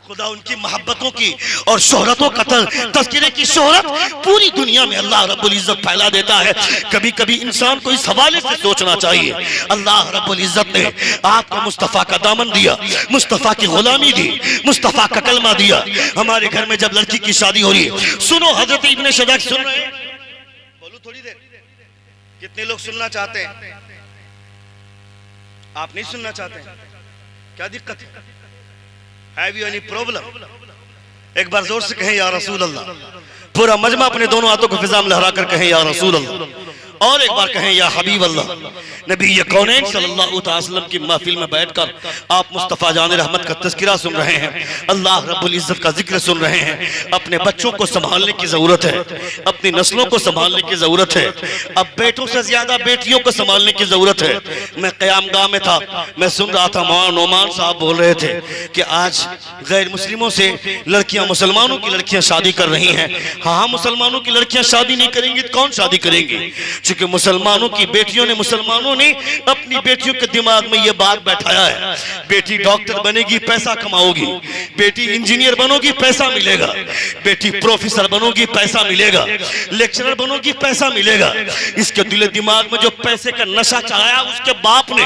खुदा उनकी मोहब्बतों की और शोहरतों का तज़किरे की शोहरत पूरी दुनिया में अल्लाह रब्बुल इज्जत फैला देता है। कभी कभी इंसान को इस हवाले से सोचना चाहिए, अल्लाह रब्बुल इज्जत ने आपको मुस्तफ़ा का दामन दिया, मुस्तफ़ा की गुलामी दी, मुस्तफ़ा का कलमा दिया। हमारे घर में जब लड़की की शादी हो रही है, सुनो हजरत इब्ने शदाक सुन रहे हैं, बोलो थोड़ी देर। कितने लोग सुनना चाहते हैं? आप नहीं सुनना चाहते? क्या दिक्कत है? Have you any problem? एक बार जोर से कहें या रसूल अल्लाह। पूरा मजमा अपने दोनों हाथों को फिजा में लहरा कर कहें या रसूल अल्लाह। और एक बार कहें या हबीब अल्लाह। नबी कौनैन सल्लल्लाहु अलैहि वसल्लम की महफिल में बैठकर आप मुस्तफ़ा जान रहमत का तज़किरा सुन रहे हैं, अल्लाह रब्बुल इज्जत का जिक्र सुन रहे हैं। अपने बच्चों को संभालने की जरूरत है, अपनी नस्लों को संभालने की जरूरत है। अब बेटों से ज्यादा बेटियों को संभालने की जरूरत है। मैं क़यामगाह में था, मैं सुन रहा था मौलाना नोमान साहब बोल रहे थे कि आज गैर मुस्लिमों से लड़कियां मुसलमानों की लड़कियां शादी कर रही हैं। हाँ, मुसलमानों की लड़कियां शादी नहीं करेंगी तो कौन शादी करेंगी? क्योंकि मुसलमानों की बेटियों ने, मुसलमानों ने अपनी बेटियों के दिमाग में यह बात बैठाया है, बेटी डॉक्टर बनेगी पैसा कमाओगी, बेटी इंजीनियर बनोगी पैसा मिलेगा, बेटी प्रोफेसर बनोगी पैसा मिलेगा, लेक्चरर बनोगी पैसा मिलेगा। इसके दिल दिमाग में जो पैसे का नशा चढ़ाया उसके बाप ने,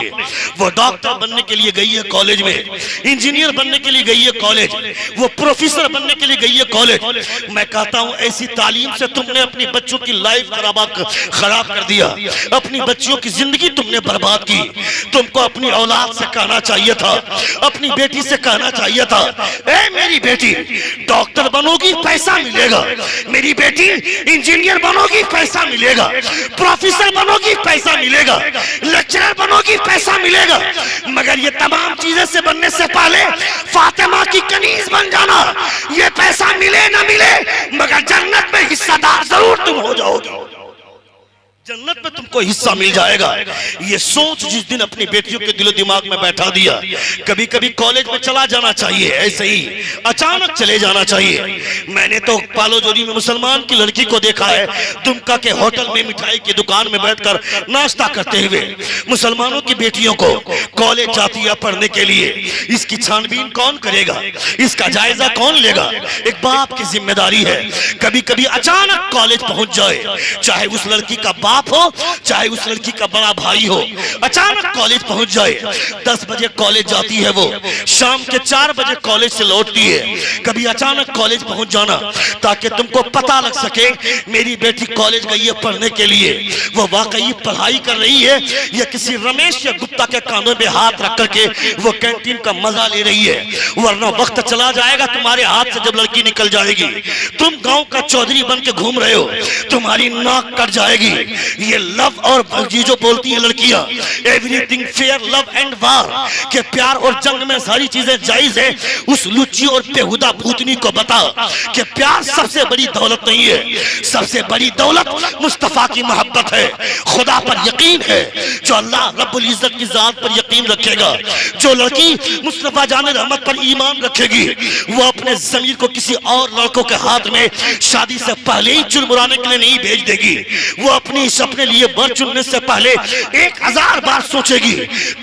वो डॉक्टर बनने के लिए गई है कॉलेज में, इंजीनियर बनने के लिए गई है कॉलेज, वो प्रोफेसर बनने के लिए गई है कॉलेज। मैं कहता हूं ऐसी तालीम से तुमने अपनी बच्चों की लाइफ खराब कर दिया, अपनी बच्चियों की जिंदगी तुमने बर्बाद की। तुमको अपनी औलाद से कहना चाहिए था, अपनी बेटी से कहना चाहिए था, ए मेरी बेटी डॉक्टर बनोगी पैसा मिलेगा, मेरी बेटी इंजीनियर बनोगी पैसा मिलेगा, प्रोफेसर बनोगी पैसा मिलेगा, लेक्चरर बनोगी पैसा मिलेगा, मगर ये तमाम चीजें से बनने से पहले फातिमा की कनीज बन जाना। ये पैसा मिले ना मिले मगर जन्नत में हिस्सेदार जरूर तुम हो जाओगे, जन्नत में तुमको हिस्सा मिल जाएगा। ये सोच जिस दिन अपनी बेटियों के दिलो दिमाग में बैठा दिया, कभी कभी कॉलेज में चला जाना चाहिए, ऐसे ही अचानक चले जाना चाहिए। मैंने तो पालोजोरी में मुसलमान की लड़की को देखा है, दुमका के होटल में मिठाई की दुकान में बैठकर नाश्ता करते हुए। मुसलमानों की बेटियों को कॉलेज जाती है पढ़ने के लिए, इसकी छानबीन कौन करेगा, इसका जायजा कौन लेगा? एक बाप की जिम्मेदारी है। कभी कभी अचानक कॉलेज पहुंच जाए, चाहे उस लड़की का बाप हो चाहे उस लड़की का बड़ा भाई हो, अचानक कॉलेज पहुंच जाए। 10 बजे कॉलेज जाती है वो, शाम के 4 बजे कॉलेज से लौटती है। कभी अचानक कॉलेज पहुंच जाना ताकि तुमको पता लग सके मेरी बेटी कॉलेज गई है पढ़ने के लिए, वो वाकई पढ़ाई कर रही है या किसी रमेश या गुप्ता के कानों में हाथ रख करके वो कैंटीन का मजा ले रही है। वरना वक्त चला जाएगा तुम्हारे हाथ से जब लड़की निकल जाएगी, तुम गांव का चौधरी बन के घूम रहे हो, तुम्हारी नाक कट जाएगी। ये लव और ये जो बोलती है लड़कियां एवरीथिंग फेयर लव एंड वार के प्यार और जंग में सारी चीजें जायज है, उस लुच्ची और बेहुदा भूतनी को बता कि प्यार सबसे बड़ी दौलत नहीं है, सबसे बड़ी दौलत मुस्तफा की मोहब्बत है, खुदा पर यकीन है। जो अल्लाह रब्बुल इज्जत की जात पर यकीन रखेगा, जो लड़की मुस्तफा जाने रहमत पर ईमान रखेगी, वो अपने ज़मीर को किसी और लड़कों के हाथ में शादी से पहले ही चुरमुराने के लिए नहीं भेज देगी। वो अपनी अपने लिए बर चुनने से पहले 1000 बार सोचेगी।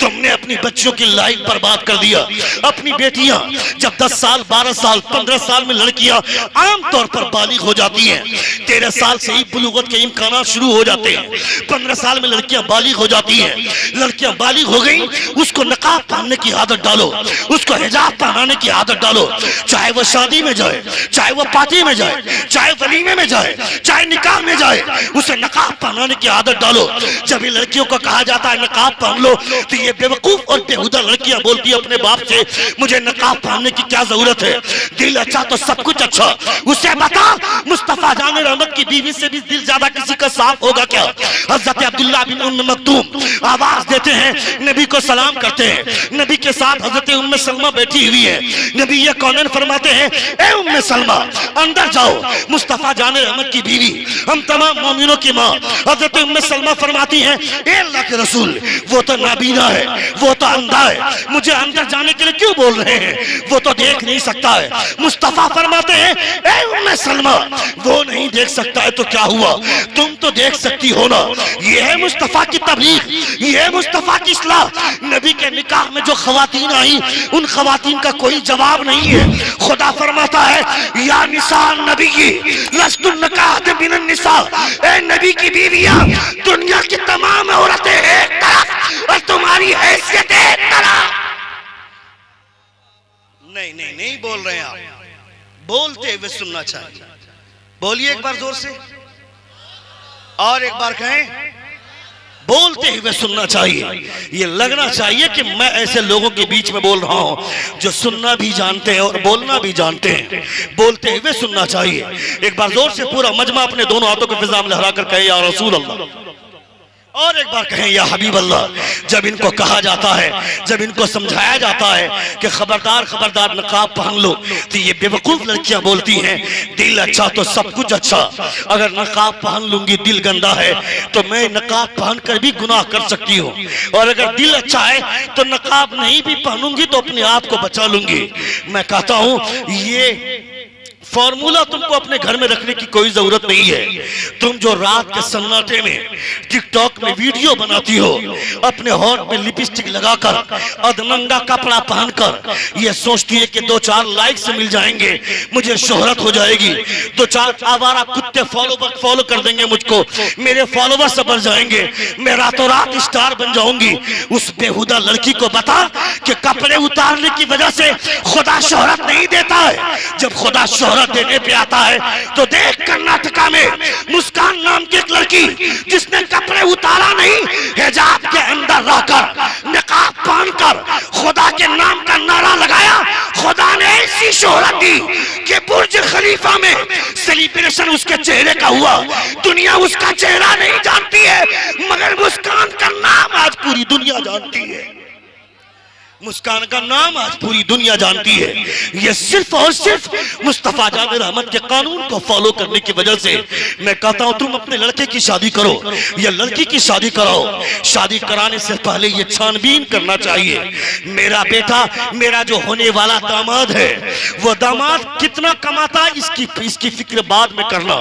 तुमने अपनी बच्चियों की लाइफ बर्बाद कर दिया। अपनी बेटियां जब 10 साल 12 साल 15 साल में लड़कियां आमतौर पर बालिग हो जाती हैं, 13 साल से ही बुलूगत के इम्कानात शुरू हो जाते हैं, 15 साल में लड़कियां बालिग हो जाती हैं। लड़कियां बालिग हो गई, उसको नकाब पहनने की आदत डालो, उसको हिजाब पहनाने की आदत डालो, चाहे वो शादी में जाए, चाहे वो पार्टी में जाए, चाहे वलीमे में जाए, चाहे निकाह में जाए, उसे नकाब पहनाने की आदत डालो। जब ये लड़कियों को कहा जाता है नकाब पहन लो, तो ये बेवकूफ और बेहुदा लड़कियां बोलती है अपने बाप से, मुझे नकाब पहनने की क्या जरूरत है, दिल अच्छा तो सब कुछ अच्छा। उसे बता मुस्तफा जाने रहमत की बीवी से भी दिल ज्यादा किसी का साफ होगा क्या? हजरत अब्दुल्ला बिन उम्मे मक्तूम आवाज देते हैं, नबी को सलाम करते हैं, नबी के साथ हजरत उम्मे सलमा बैठी हुई है। नबी ये कौन फरमाते हैं, ए उम्मे सलमा अंदर जाओ, मुस्तफा जाने रहमत की बीवी, हम तमाम मोमिनों की माँ हजरत उम्मे सलमा फरमाती हैं, ए अल्लाह के रसूल वो तो नाबीना है, वो तो अंधा है, मुझे अंदर जाने के लिए क्यों बोल रहे हैं, वो तो देख नहीं सकता है। मुस्तफा फरमाते हैं, ए उम्मे सलमा वो नहीं देख सकता है तो क्या हुआ, तुम तो देख सकती हो ना। ये है मुस्तफा की तबलीग, ये है मुस्तफा की इस्लाह। नबी के निकाह में जो खवातीन आई, उन खवातीन का कोई जवाब नहीं है। खुदा फरमाता है, या निसा नबी लस्तुन नकाहत बिन निसा, ए नबी की बीवियां दुनिया की तमाम औरतें एक तरफ और तुम्हारी हैसियत एक तरफ। नहीं नहीं नहीं बोल रहे हैं आप, बोलते हुए सुनना चाहिए। बोलिए एक बार जोर से और एक बार कहें, बोलते हुए सुनना चाहिए। ये लगना चाहिए कि मैं ऐसे लोगों के बीच में बोल रहा हूं जो सुनना भी जानते हैं और बोलना भी जानते हैं। बोलते हुए सुनना चाहिए। एक बार जोर से पूरा मजमा अपने दोनों हाथों को फिजा में लहरा कर कहे, या रसूल अल्लाह, और एक बार कहें, या हबीब अल्लाह। जब इनको कहा जाता है, जब इनको समझाया जाता है कि खबरदार खबरदार नकाब पहन लो, तो ये बेवकूफ लड़कियां बोलती हैं, दिल अच्छा तो सब कुछ अच्छा, अगर नकाब पहन लूंगी दिल गंदा है तो मैं नकाब पहन कर भी गुनाह कर सकती हूँ, और अगर दिल अच्छा है तो नकाब नहीं भी पहनूंगी तो अपने आप को बचा लूंगी। मैं कहता हूँ ये फॉर्मूला तुमको अपने घर में रखने की कोई जरूरत नहीं है। तुम जो रात के सन्नाटे में टिकटॉक में वीडियो बनाती हो, अपने होंठ में लिपस्टिक लगाकर अधनंगा कपड़ा पहनकर, ये सोचती है कि 2-4 लाइक से मिल जाएंगे, मुझे शोहरत हो जाएगी, 2-4 आवारा कुत्ते फॉलो कर देंगे मुझको, मेरे फॉलोवर से बढ़ जाएंगे, मैं रातों रात स्टार बन जाऊंगी। उस बेहुदा लड़की को बता कि कपड़े उतारने की वजह से खुदा शोहरत नहीं देता है। जब खुदा शोहरत देने पे आता है तो देख कर्नाटका में मुस्कान नाम की एक लड़की जिसने कपड़े उतारा नहीं, हिजाब के अंदर रहकर निकाब पहनकर खुदा के नाम का नारा लगाया, खुदा ने ऐसी शोहरत दी कि बुर्ज खलीफा में सेलिब्रेशन उसके चेहरे का हुआ। दुनिया उसका चेहरा नहीं जानती है, मगर मुस्कान का नाम आज पूरी दुनिया जानती है। मुस्कान का नाम आज पूरी दुनिया जानती है। ये सिर्फ और सिर्फ मुस्तफा जान रहमत के कानून को फॉलो करने की वजह से। मैं कहता हूं तुम अपने लड़के की शादी करो या लड़की की शादी कराओ, शादी कराने से पहले ये छानबीन करना चाहिए, मेरा बेटा, मेरा जो होने वाला दामाद है, वो दामाद कितना कमाता है इसकी फिक्र बाद में करना।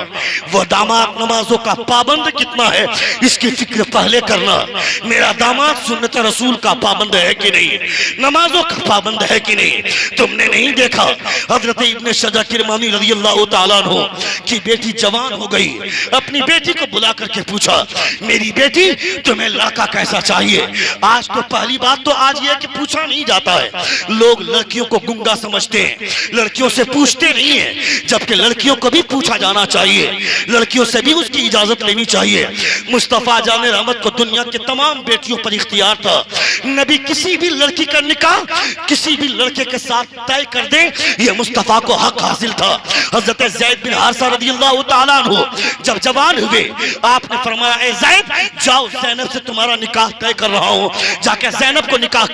वो दामाद नमाजों का पाबंद कितना है इसकी फिक्र पहले करना। मेरा दामाद सुन्नत रसूल का पाबंद है कि नहीं, नमाजों का पाबंद है कि नहीं। तुमने नहीं देखा हजरत इब्ने शजा किरमानी रज़ियल्लाहु ताला अन्हु की बेटी जवान हो गई, अपनी बेटी को बुला करके पूछा, मेरी बेटी तुम्हें लड़का कैसा चाहिए। आज तो पहली बात तो आज यह कि पूछा नहीं जाता है, लोग लड़कियों को गुंगा समझते हैं, लड़कियों से पूछते नहीं है, जबकि लड़कियों को भी पूछा जाना चाहिए, लड़कियों से भी उसकी इजाजत लेनी चाहिए। मुस्तफा जान रहमत को दुनिया के तमाम बेटियों पर इख्तियार था, नबी किसी भी लड़की का निकाह किसी भी लड़के के साथ तय कर दे, यह मुस्तफा को हक हासिल था। हजरत ज़ैद बिन हारिसा रज़ियल्लाहु ताला अन्हु जब जवान हुए, आपने फरमाया, ए ज़ैद जाओ, ज़ैनब से तुम्हारा निकाह तय कर रहा हूं, जाके ज़ैनब को निकाह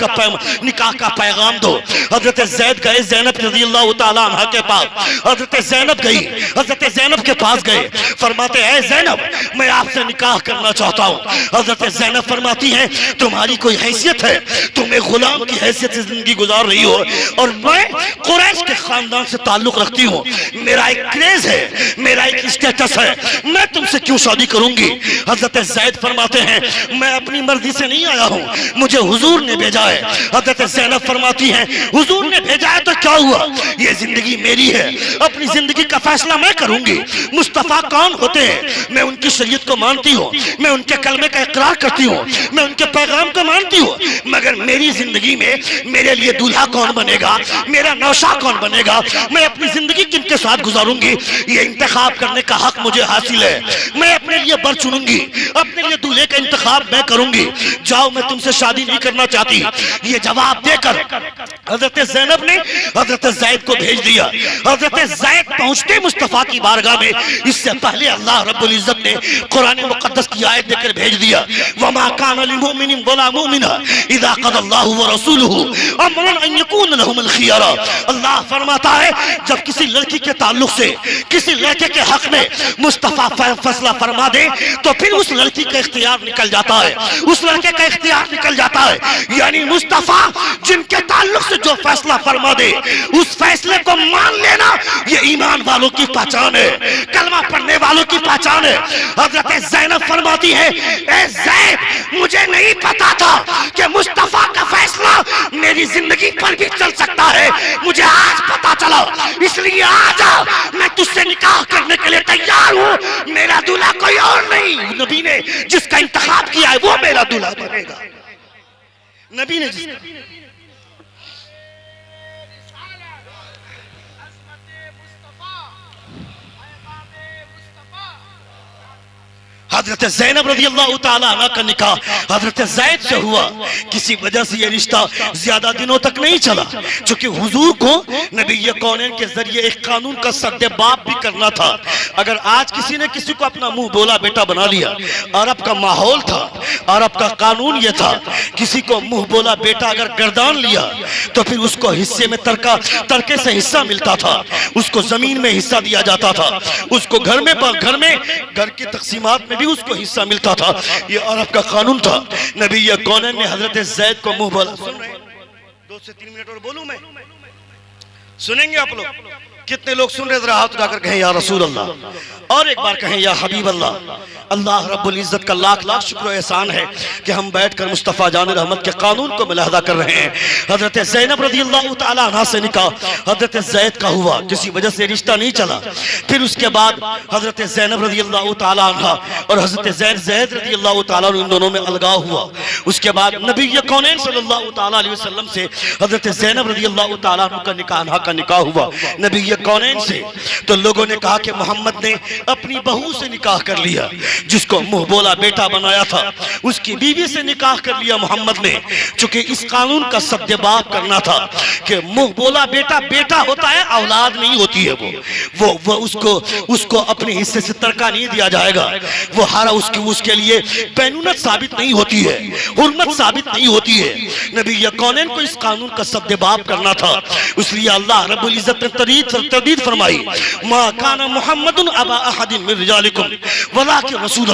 का पैगाम दो। हजरत ज़ैद गए ज़ैनब रज़ियल्लाहु ताला अन्हा के पास, हजरत ज़ैनब गई, हजरत ज़ैनब के पास गए, फरमाते हैं, ए ज़ैनब मैं आपसे निकाह करना चाहता हूं। हजरत ज़ैनब फरमाती हैं, तुम्हारी कोई हैसियत है, तुम्हें गुलाम की हैसियत से जिंदगी गुजार रही हो, और मैं कुरैश के खानदान से ताल्लुक रखती हूँ, मेरा एक क्रेज है, मेरा एक स्टेटस है, मैं तुमसे क्यों शादी करूंगी। हजरत ज़ैद फरमाते हैं, मैं अपनी मर्जी से नहीं आया हूँ, मुझे हुजूर ने भेजा है। हजरत ज़ैनब फरमाती हैं, हुजूर ने भेजा है तो क्या हुआ, ये जिंदगी मेरी है, अपनी जिंदगी का फैसला मैं करूंगी। मुस्तफा कौन होते हैं, मैं उनकी शरीयत को मानती हूँ, मैं उनके कलमे का इकरार करती हूँ, मैं उनके पैगाम को मानती हूँ, मगर मेरी जिंदगी में मेरे लिए दूल्हा कौन बनेगा, मेरा नौशा कौन बनेगा, मैं अपनी जिंदगी किनके साथ गुजारूंगी, ये इंतखाब करने का हक मुझे हासिल है। मैं अपने लिए बर चुनूंगी, अपने लिए दूल्हे का इंतखाब मैं करूंगी। जाओ, मैं तुमसे शादी नहीं करना चाहती। ये जवाब देकर हजरत ज़ैनब ने हजरत ज़ैद को भेज दिया। हजरत ज़ैद पहुंचते मुस्तफा की बारगाह में, इससे पहले अल्लाह रब्बुल इज्जत ने कुरान मुकद्दस की आयत देकर भेज दिया, वमा कान लिमुमिनिन वला मुमिना इज़ा क़ज़ल्लाहु व रसूलुहु अमरन अन यकून लहुमुल खियरा। अल्लाह फरमाता है, जब किसी लड़की के ताल्लुक से किसी लड़के के हक में मुस्तफा फैसला फरमा दे, तो फिर उस लड़की का इख्तियार निकल जाता है, उस लड़के का इख्तियार निकल जाता है। यानी मुस्तफा जिनके ताल्लुक से जो फैसला फरमा दे, उस फैसले को मान लेना, ये ईमान वालों की पहचान है, कलमा पढ़ने वालों की पहचान है। हजरत ज़ैनब फरमाती है, ए ज़ैद मुझे नहीं पता था कि मुस्तफा का फैसला मेरी जिंदगी पर भी चल सकता है, मुझे आज पता चला, इसलिए आज मैं तुझसे निकाह करने के लिए तैयार हूँ। मेरा दूल्हा कोई और नहीं, नबी ने जिसका इंतखाब किया है वो मेरा दूल्हा बनेगा। नबी ने हजरत ज़ैनब रज़ियल्लाहु ताला अन्हा का निकाह हजरत ज़ैद से हुआ। किसी वजह से यह रिश्ता ज्यादा दिनों तक नहीं चला, क्योंकि हुजूर को नबी कौनैन के जरिए एक कानून का सद्देबाप भी करना था। अगर आज किसी ने किसी को अपना मुंह बोला बेटा बना लिया, अरब का माहौल था, अरब का कानून यह था, किसी को मुंह बोला बेटा अगर गर्दान लिया तो फिर उसको हिस्से में तरके से हिस्सा मिलता था, उसको जमीन में हिस्सा दिया जाता था, उसको घर की तकसीमात में भी उसको हिस्सा मिलता था। ये अरब का कानून था। नबी कौनैन ने हजरत ज़ैद को मुंह बोला। सुन रहे 2 से 3 मिनट और बोलूं मैं, सुनेंगे आप लोग? कितने लोग सुन रहे, जरा हाथ उठाकर कहें या रसूल अल्लाह, और एक बार कहें या हबीब अल्लाह। अल्लाह रब्बुल इज्जत का लाख लाख शुक्र एहसान है कि हम बैठकर मुस्तफ़ा जान रहमत के कानून को मुलाहदा कर रहे हैं। हजरत ज़ैनब रज़ियल्लाहु ताला अन्हा से निकाह हजरत ज़ैद का हुआ, किसी वजह से रिश्ता नहीं चला। फिर उसके बाद हजरत ज़ैनब रज़ियल्लाहु ताला अन्हा और हजरत ज़ैद रज़ियल्लाहु ताला अन्हु, इन दोनों में अलगाव हुआ। उसके बाद नबी कौनैन सल्लल्लाहु ताला अलैहि वसल्लम से हजरत ज़ैनब रज़ियल्लाहु ताला अन्हा का निकाह हुआ। नबी कौनैन से, तो लोगों ने कहा कि मोहम्मद ने अपनी बहू से निकाह कर लिया, जिसको मुंह बोला बेटा बनाया था उसकी बीवी से निकाह कर लिया मोहम्मद ने। चूंकि इस कानून का सद्देबाप करना था कि मुंह बोला बेटा बेटा होता है, औलाद नहीं होती है। वो उसको अपने हिस्से से तरका नहीं दिया जाएगा, वो हारा उसके लिए बैनुनत साबित नहीं होती है, हुर्मत साबित नहीं होती है। नबी कौनैन को इस कानून का सद्देबाप करना था, इसलिए अल्लाह रब्बुल इज्जत ने तरदीद फरमाई, मा काना मुहम्मदुन अबा अहदिन मिन रिजालिकुम वलाकिन रसूल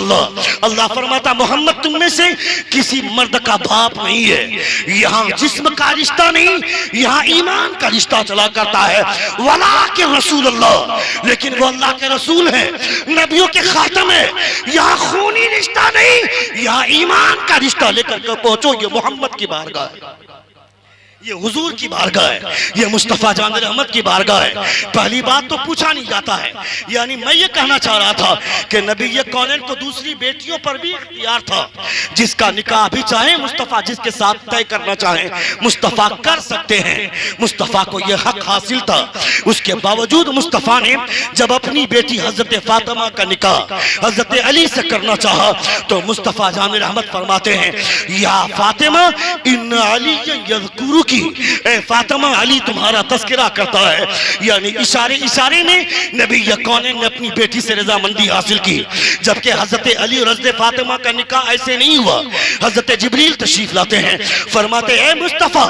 अल्लाह फरमाता मोहम्मद तुम में से किसी मर्द का बाप नहीं है। यहाँ जिस्म का रिश्ता नहीं, यहाँ ईमान का रिश्ता चला करता है। वलाकिन रसूल अल्लाह, लेकिन वो अल्लाह के रसूल है, नबियों के खातम है। यहाँ खूनी रिश्ता नहीं, यहाँ ईमान का रिश्ता लेकर के पहुंचो। ये मोहम्मद की बारगाह है, ये हुजूर की बारगाह है, ये मुस्तफा जान रहमत की बारगाह है। पहली बात तो पूछा नहीं जाता है। यानी मैं ये कहना चाह रहा था कि नबी कौनैन को दूसरी बेटियों पर भी इख्तियार था, जिसका निकाह भी चाहे मुस्तफा जिसके साथ तय करना चाहे मुस्तफा कर सकते हैं। मुस्तफा को यह हक हासिल था। उसके बावजूद मुस्तफा ने जब अपनी बेटी हजरत फातिमा का निकाह हजरत अली से करना चाहा, तो मुस्तफा जान रहमत फरमाते हैं, या फातिमा इन अली यज़कुरु की, ए फातिमा अली तुम्हारा तस्करा करता है। यानी इशारे में नबी कौनैन ने अपनी बेटी से रजामंदी हासिल की। जबकि हजरत अली और हजरत फातिमा का निकाह ऐसे नहीं हुआ। हजरत जिब्रील तशरीफ लाते हैं, फरमाते हैं मुस्तफा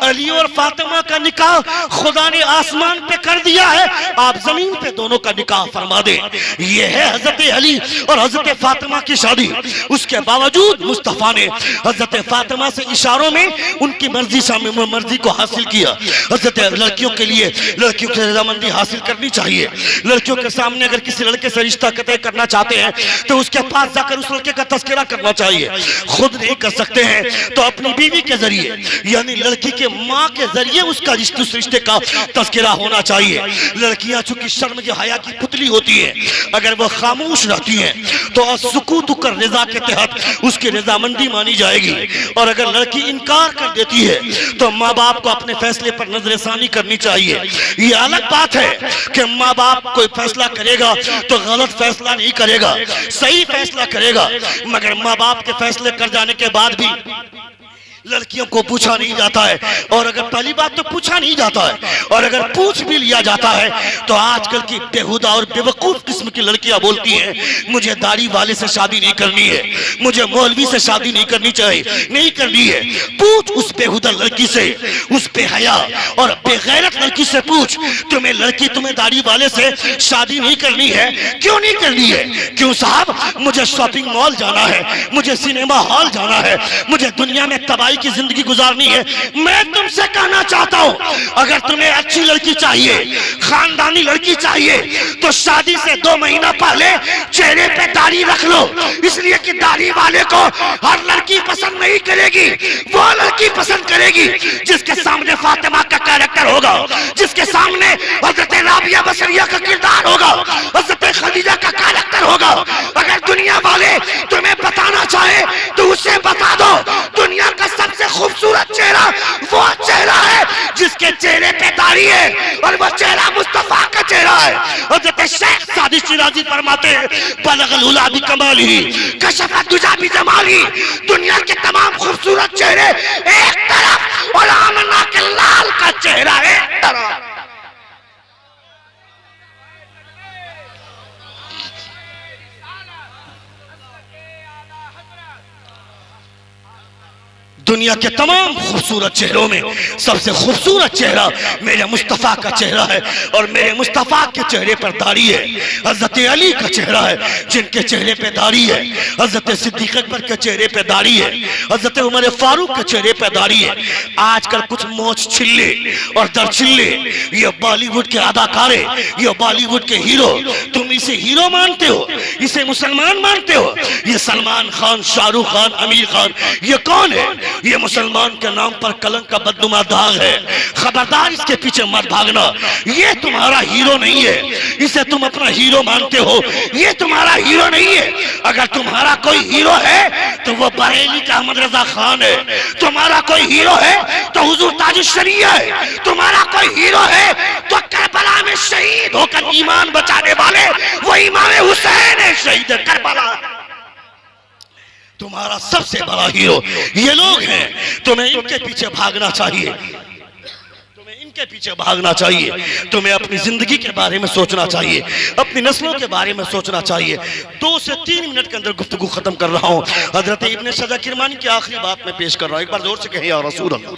अली और फातिमा का निकाह खुदा ने आसमान पे कर दिया है, आप जमीन पे दोनों का निकाह फरमा दे। ये है हजरत अली और हजरत फातिमा की शादी। उसके बावजूद मुस्तफा ने हजरत फातिमा से इशारों में उनकी मर्जी को हासिल किया। हजरत लड़कियों के लिए लड़कियों की रजामंदी हासिल करनी चाहिए। लड़कियों के सामने अगर किसी लड़के से रिश्ता तय करना चाहते हैं तो उसके पास जाकर उस लड़के का तस्करा करना चाहिए। खुद नहीं कर सकते हैं तो अपनी बीवी के जरिए, यानी लड़की के माँ के जरिए उसका उस रिश्ते का तस्करा होना चाहिए। लड़कियां चूंकि शर्म के हया की पुतली होती है, अगर वो खामोश रहती हैं तो सुकूत कर रजा के तहत उसकी रजामंदी मानी जाएगी। और अगर लड़की इनकार कर देती है तो माँ बाप को अपने फैसले पर नजरसानी करनी चाहिए। ये अलग बात है कि माँ बाप कोई फैसला करेगा तो गलत फैसला नहीं करेगा, सही फैसला करेगा। मगर माँ बाप के फैसले कर जाने के बाद भी लड़कियों को पूछा नहीं जाता है। और अगर पहली बात तो पूछा नहीं जाता है, और अगर पूछ भी लिया जाता है तो आजकल की बेहुदा और बेवकूफ किस्म की लड़कियां बोलती हैं, मुझे दाढ़ी वाले से शादी नहीं करनी है, मुझे मौलवी से शादी नहीं करनी चाहिए, नहीं करनी है। पूछ उस बेहुदा लड़की से, उस बेहया और बेगैरत लड़की से पूछ, तुम्हें दाढ़ी वाले से शादी नहीं करनी है, क्यों नहीं करनी है? क्यों साहब, मुझे शॉपिंग मॉल जाना है, मुझे सिनेमा हॉल जाना है, मुझे दुनिया में तबाही की जिंदगी गुजारनी है। मैं तुमसे कहना चाहता हूं, अगर तुम्हें अच्छी लड़की चाहिए, खानदानी लड़की चाहिए, तो शादी से 2 महीना पहले चेहरे पे दाढ़ी रख लो। इसलिए कि दाढ़ी वाले को हर लड़की पसंद नहीं करेगी, वो लड़की पसंद करेगी जिसके सामने फातिमा का कैरेक्टर होगा, जिसके सामने हजरत राबिया बसरिया का किरदार होगा, हजरत खदीजा का कैरेक्टर होगा। अगर दुनिया वाले तुम्हें बताना चाहे तो उसे बता दो, दुनिया का सबसे खूबसूरत चेहरा वो चेहरा है जिसके चेहरे पे दाढ़ी है, और वो चेहरा मुस्तफा का चेहरा है। हज़रत शेख सादी शिराजी फरमाते हैं, बलगल उला भी कमाली कशफत दुजा भी जमाली। दुनिया के तमाम खूबसूरत चेहरे एक तरफ और आमना के लाल का चेहरा एक तरफ। दुनिया के तमाम खूबसूरत चेहरों में सबसे खूबसूरत चेहरा मेरे मुस्तफ़ा का चेहरा है, और मेरे मुस्तफ़ा के चेहरे पर दाढ़ी है। हजरत अली का चेहरा है जिनके चेहरे पे दाढ़ी है, हजरत सिद्दीक़ अकबर के चेहरे पे दाढ़ी है, हजरत उमर फारूक के चेहरे पे दाढ़ी है। आजकल कुछ मोछ छिल्ले और दर छिल्ले, ये बॉलीवुड के अदाकारे, ये बॉलीवुड के हीरो, तुम इसे हीरो मानते हो, इसे मुसलमान मानते हो? ये सलमान खान, शाहरुख खान, आमिर खान, ये कौन है? ये मुसलमान के नाम पर कलंक का बदनुमा दाग है। खबरदार, इसके पीछे मत भागना। ये तुम्हारा हीरो नहीं है, इसे तुम अपना हीरो मानते हो, ये तुम्हारा हीरो नहीं है। अगर तुम्हारा कोई हीरो है तो वो बरेली का अहमद रजा खान है, तुम्हारा कोई हीरो है तो हुजूर ताज शरीया है, तुम्हारा कोई हीरो है तो करबला में शहीद ईमान बचाने वाले वो इमाम हुसैन है, शहीद करबला। तुम्हारा सबसे बड़ा हीरो ये लोग हैं, तुम्हें इनके पीछे भागना चाहिए, इनके पीछे भागना चाहिए। तुम्हें अपनी जिंदगी के बारे में सोचना चाहिए, अपनी नस्लों के बारे में सोचना चाहिए। 2 से 3 मिनट के अंदर गुफ्तगू खत्म कर रहा हूं। हजरत इब्न सजा किरमानी की आखिरी बात में पेश कर रहा हूं, एक बार जोर से कहें या रसूल अल्लाह।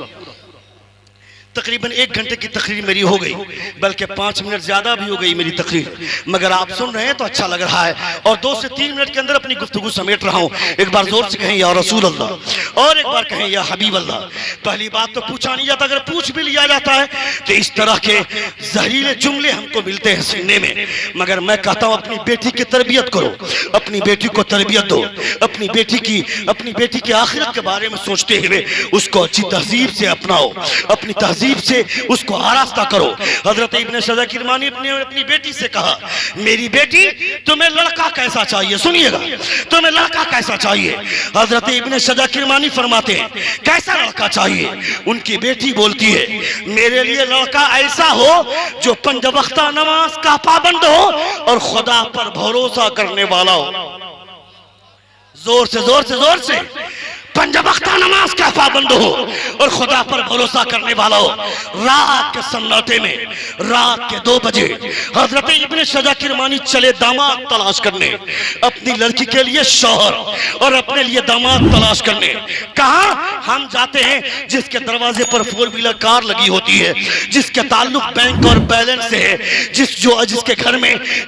तकरीबन 1 घंटे की तकरीर मेरी हो गई, बल्कि 5 मिनट ज्यादा भी हो गई मेरी तकरीर, मगर आप सुन रहे हैं तो अच्छा लग रहा है। और 2 से 3 मिनट के अंदर अपनी गुफ्तगू समेट रहा हूं। एक बार जोर से कहें या रसूल अल्लाह, और एक बार कहें या हबीब अल्लाह। पहली बात तो पूछा नहीं जाता, अगर पूछ भी लिया जाता है तो इस तरह के जहरीले जुमले हमको मिलते हैं सुनने में। मगर मैं कहता हूं अपनी बेटी की तरबियत करो, अपनी बेटी को तरबियत दो, अपनी बेटी की आखिरत के बारे में सोचते हुए उसको अच्छी तहजीब से अपनाओ, अपनी तहजीब से उसको आरास्ता करो। हजरत इब्न सजा किरमानी ने अपनी बेटी से कहा, मेरी बेटी तुम्हें लड़का कैसा चाहिए, सुनिएगा, तुम्हें लड़का कैसा चाहिए। हजरत इब्न सजा किरमानी फरमाते हैं कैसा लड़का चाहिए। उनकी बेटी बोलती है मेरे लिए लड़का ऐसा हो जो 5 वक्त नमाज का पाबंद हो और खुदा पर भरोसा करने वाला हो। जोर से 5 वक्त नमाज का पाबंद हो और खुदा पर भरोसा करने वाला हो। रात के सन्नाटे में, रात के 2 बजे हजरत इब्न सजा किरमानी चले दामाद तलाश करने, अपनी लड़की के लिए शौहर और अपने लिए दामाद तलाश करने। कहां हम जाते हैं जिसके दरवाजे पर 4 व्हीलर कार लगी होती है, जिसके ताल्लुक बैंक और बैलेंस से है,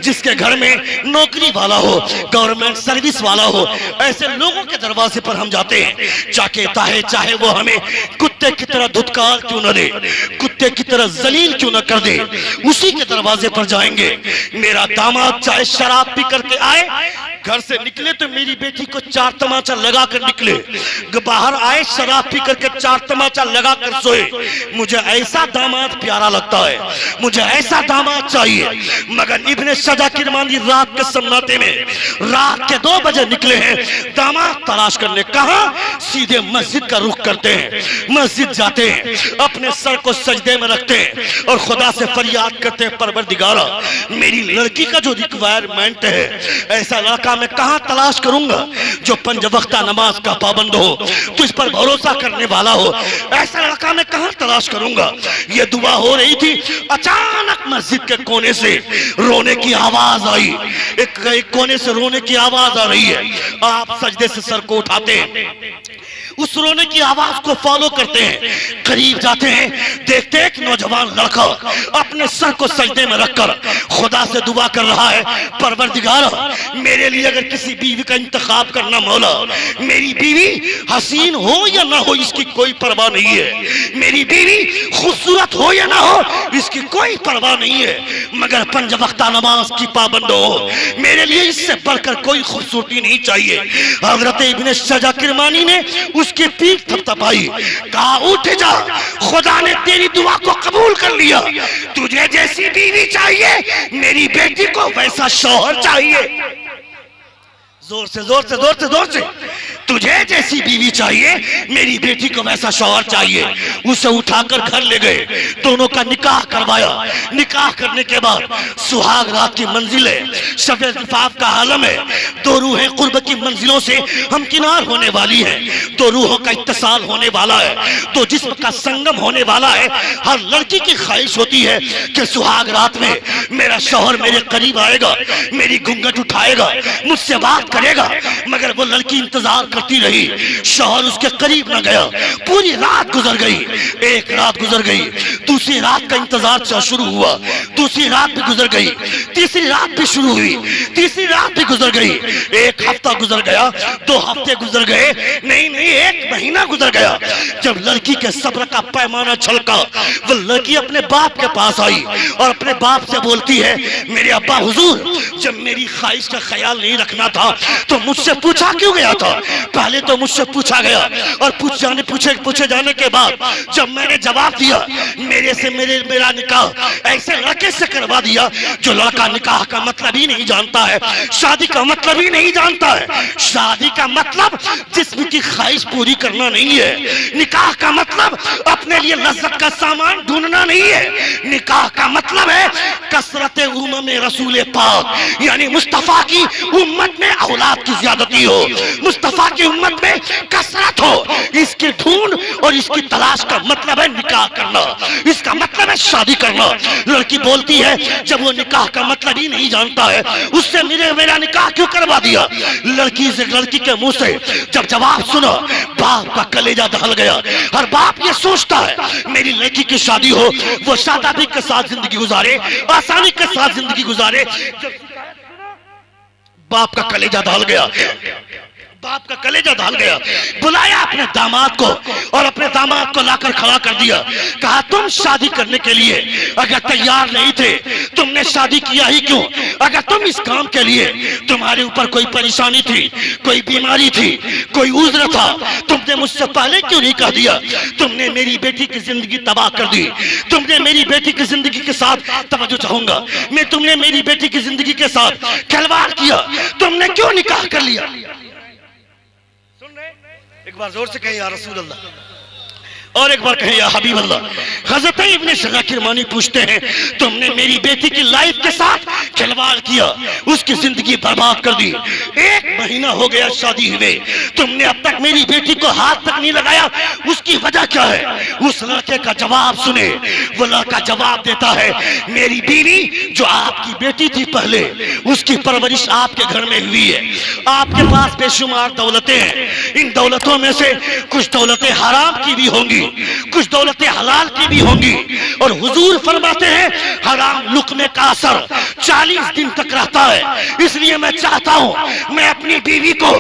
जिसके घर में नौकरी वाला हो, गवर्नमेंट सर्विस वाला हो, ऐसे लोगों के दरवाजे पर हम जाते हैं। चाहे वो हमें कुत्ते की तरह धुतकार क्यों न दे, कुत्ते की तरह जलील क्यों न कर दे, उसी के दरवाजे पर जाएंगे। मेरा दामाद चाहे शराब पी करके आए, घर से निकले तो मेरी बेटी को 4 तमाचा लगा कर निकले, बाहर आए शराब पी करके 4 तमाचा लगा कर सोए। मुझे ऐसा दामाद प्यारा लगता है, मुझे ऐसा दामाद चाहिए। मगर इब्न सजा किरमानी रात के सन्नाटे में रात के 2 बजे निकले हैं दामाद तलाश करने। कहां? सीधे मस्जिद का रुख करते हैं, मस्जिद जाते हैं, अपने सर को सजदे में रखते हैं और खुदा से फरियाद करते हैं परवरदिगारा मेरी लड़की का जो रिक्वायरमेंट है ऐसा लड़का मैं कहां तलाश करूंगा जो 5 वक्त नमाज का पाबंद हो, तुझ पर भरोसा करने वाला हो, ऐसा लड़का मैं कहां तलाश करूंगा। ये दुआ हो रही थी, अचानक मस्जिद के कोने से रोने की आवाज आई। एक कोने से रोने की आवाज आ रही है। आप सजदे से सर को उठाते हैं, उस रोने की आवाज को फॉलो करते हैं, करीब जाते हैं, देखते हैं एक नौजवान लड़का अपने सर को सजदे में रखकर खुदा से दुआ कर रहा है, परवरदिगार मेरे लिए अगर किसी बीवी का इंतखाब करना मौला, मेरी बीवी हसीन हो या ना हो इसकी कोई परवाह नहीं है, मेरी बीवी खूबसूरत हो या ना हो इसकी कोई परवाह नहीं है, मगर 5 वक्त नमाज की पाबंद हो, मेरे लिए इससे बढ़कर कोई खूबसूरती नहीं चाहिए। हजरत इब्न सजा किरमानी ने उसकी पीठ थपथपाई, कहा उठ जा, खुदा ने तेरी दुआ को कबूल कर लिया। तुझे जैसी बीवी चाहिए, मेरी बेटी को वैसा शौहर चाहिए। जोर से तुझे जैसी बीवी चाहिए, मेरी बेटी को वैसा शौहर चाहिए। उसे उठाकर घर ले गए, दोनों का निकाह करवाया। निकाह करने के बाद सुहाग रात की मंजिलें, शफ़े ज़िफ़ाफ़ का आलम है। 2 रूहें कुर्ब की मंजिलों से हमकिनार होने वाली हैं, 2 रूहों का इत्तिसाल होने वाला है, 2 जिस्म का संगम होने वाला है। हर लड़की की ख्वाहिश होती है कि सुहाग रात में मेरा शौहर मेरे करीब आएगा, मेरी घूंघट उठाएगा, मुझसे बात करेगा। मगर वो लड़की इंतजार करती रही, शौहर उसके करीब न गया। पूरी रात गुजर गई, एक रात गुजर गई, दूसरी रात का इंतजार शुरू हुआ, दूसरी रात भी गुजर गई, तीसरी रात भी शुरू हुई, तीसरी रात भी गुजर गई। 1 हफ्ता गुजर गया, 2 हफ्ते गुजर गए, नहीं 1 महीना गुजर गया। जब लड़की के सब्र का पैमाना छलका, वो लड़की अपने बाप के पास आई और अपने बाप से बोलती है, मेरे अब्बा हुजूर, जब मेरी ख्वाहिश का ख्याल नहीं रखना था तो मुझसे पूछा क्यों गया था? पहले तो मुझसे पूछा गया और पूछे जाने के बाद जब मैंने जवाब दिया, मेरा निकाह ऐसे लड़के से करवा दिया जो लड़का निकाह का मतलब ही नहीं जानता है, शादी का मतलब ही नहीं जानता है। शादी का मतलब जिस्म की ख्वाहिश पूरी करना नहीं है, निकाह का मतलब अपने लिए लज्जत का सामान ढूंढना नहीं है, निकाह का मतलब है कसरत उम्मत में रसूल पाक यानी मुस्तफा की उम्मत में औलाद की ज्यादती हो, मुस्तफा की उम्मत में कसरत हो। इसकी ढूंढ और इसकी तलाश का मतलब है निकाह करना, इसका मतलब है शादी करना। लड़की बोलती है जब वो निकाह का मतलब ही नहीं जानता है उससे मेरा निकाह क्यों करवा दिया। लड़की के मुंह से जब जवाब सुनो बाप का कलेजा दहल गया। हर बाप ये सोचता है मेरी लड़की की शादी हो, वो शादी के साथ जिंदगी गुजारे, आसानी के साथ जिंदगी गुजारे। बाप का कलेजा दहल गया, बाप का कलेजा दहल गया। बुलाया अपने दामाद को और अपने दामाद को लाकर खड़ा कर दिया। कहा तुम शादी करने के लिए अगर तैयार नहीं थे तुमने शादी किया ही क्यों? अगर तुम इस काम के लिए तुम्हारे ऊपर कोई परेशानी थी, कोई बीमारी थी, कोई उज्र था, तुमने मुझसे पहले क्यों नहीं कह दिया? तुमने मेरी बेटी की जिंदगी तबाह कर दी। तुमने मेरी बेटी की जिंदगी के साथ तवज्जो चाहूंगा मैं, तुमने मेरी बेटी की जिंदगी के साथ खिलवाड़ किया। तुमने क्यों निकाह कर लिया? एक बार जोर से कहें या रसूल अल्लाह, और एक बार कहें या हबीब अल्लाह। हज़रत इब्न शगा किरमानी पूछते हैं तुमने मेरी बेटी की लाइफ के साथ खिलवाड़ किया, उसकी जिंदगी बर्बाद कर दी। 1 महीना हो गया शादी हुए, तुमने अब तक मेरी बेटी को हाथ तक नहीं लगाया, उसकी वजह क्या है? उस लड़के का जवाब सुने। वो लड़का जवाब देता है मेरी बीवी जो आपकी बेटी थी पहले, उसकी परवरिश आपके घर में हुई है। आपके पास बेशुमार दौलतें हैं, इन दौलतों में से कुछ दौलतें हराम की भी होंगी, कुछ दौलतें हलाल की भी होंगी। और हुजूर फरमाते हैं हराम लुकमे का असर 40 दिन तक रहता है। इसलिए मैं चाहता हूं मैं अपनी बीवी को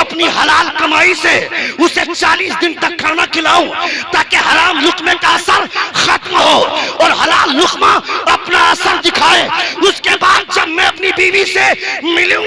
अपनी हलाल कमाई से उसे 40 दिन तक खाना खिलाऊं ताकि हराम लुकमे का असर खत्म हो और हलाल लुकमा अपना असर दिखाए। उसके बाद जब मैं अपनी बीवी से मिलूं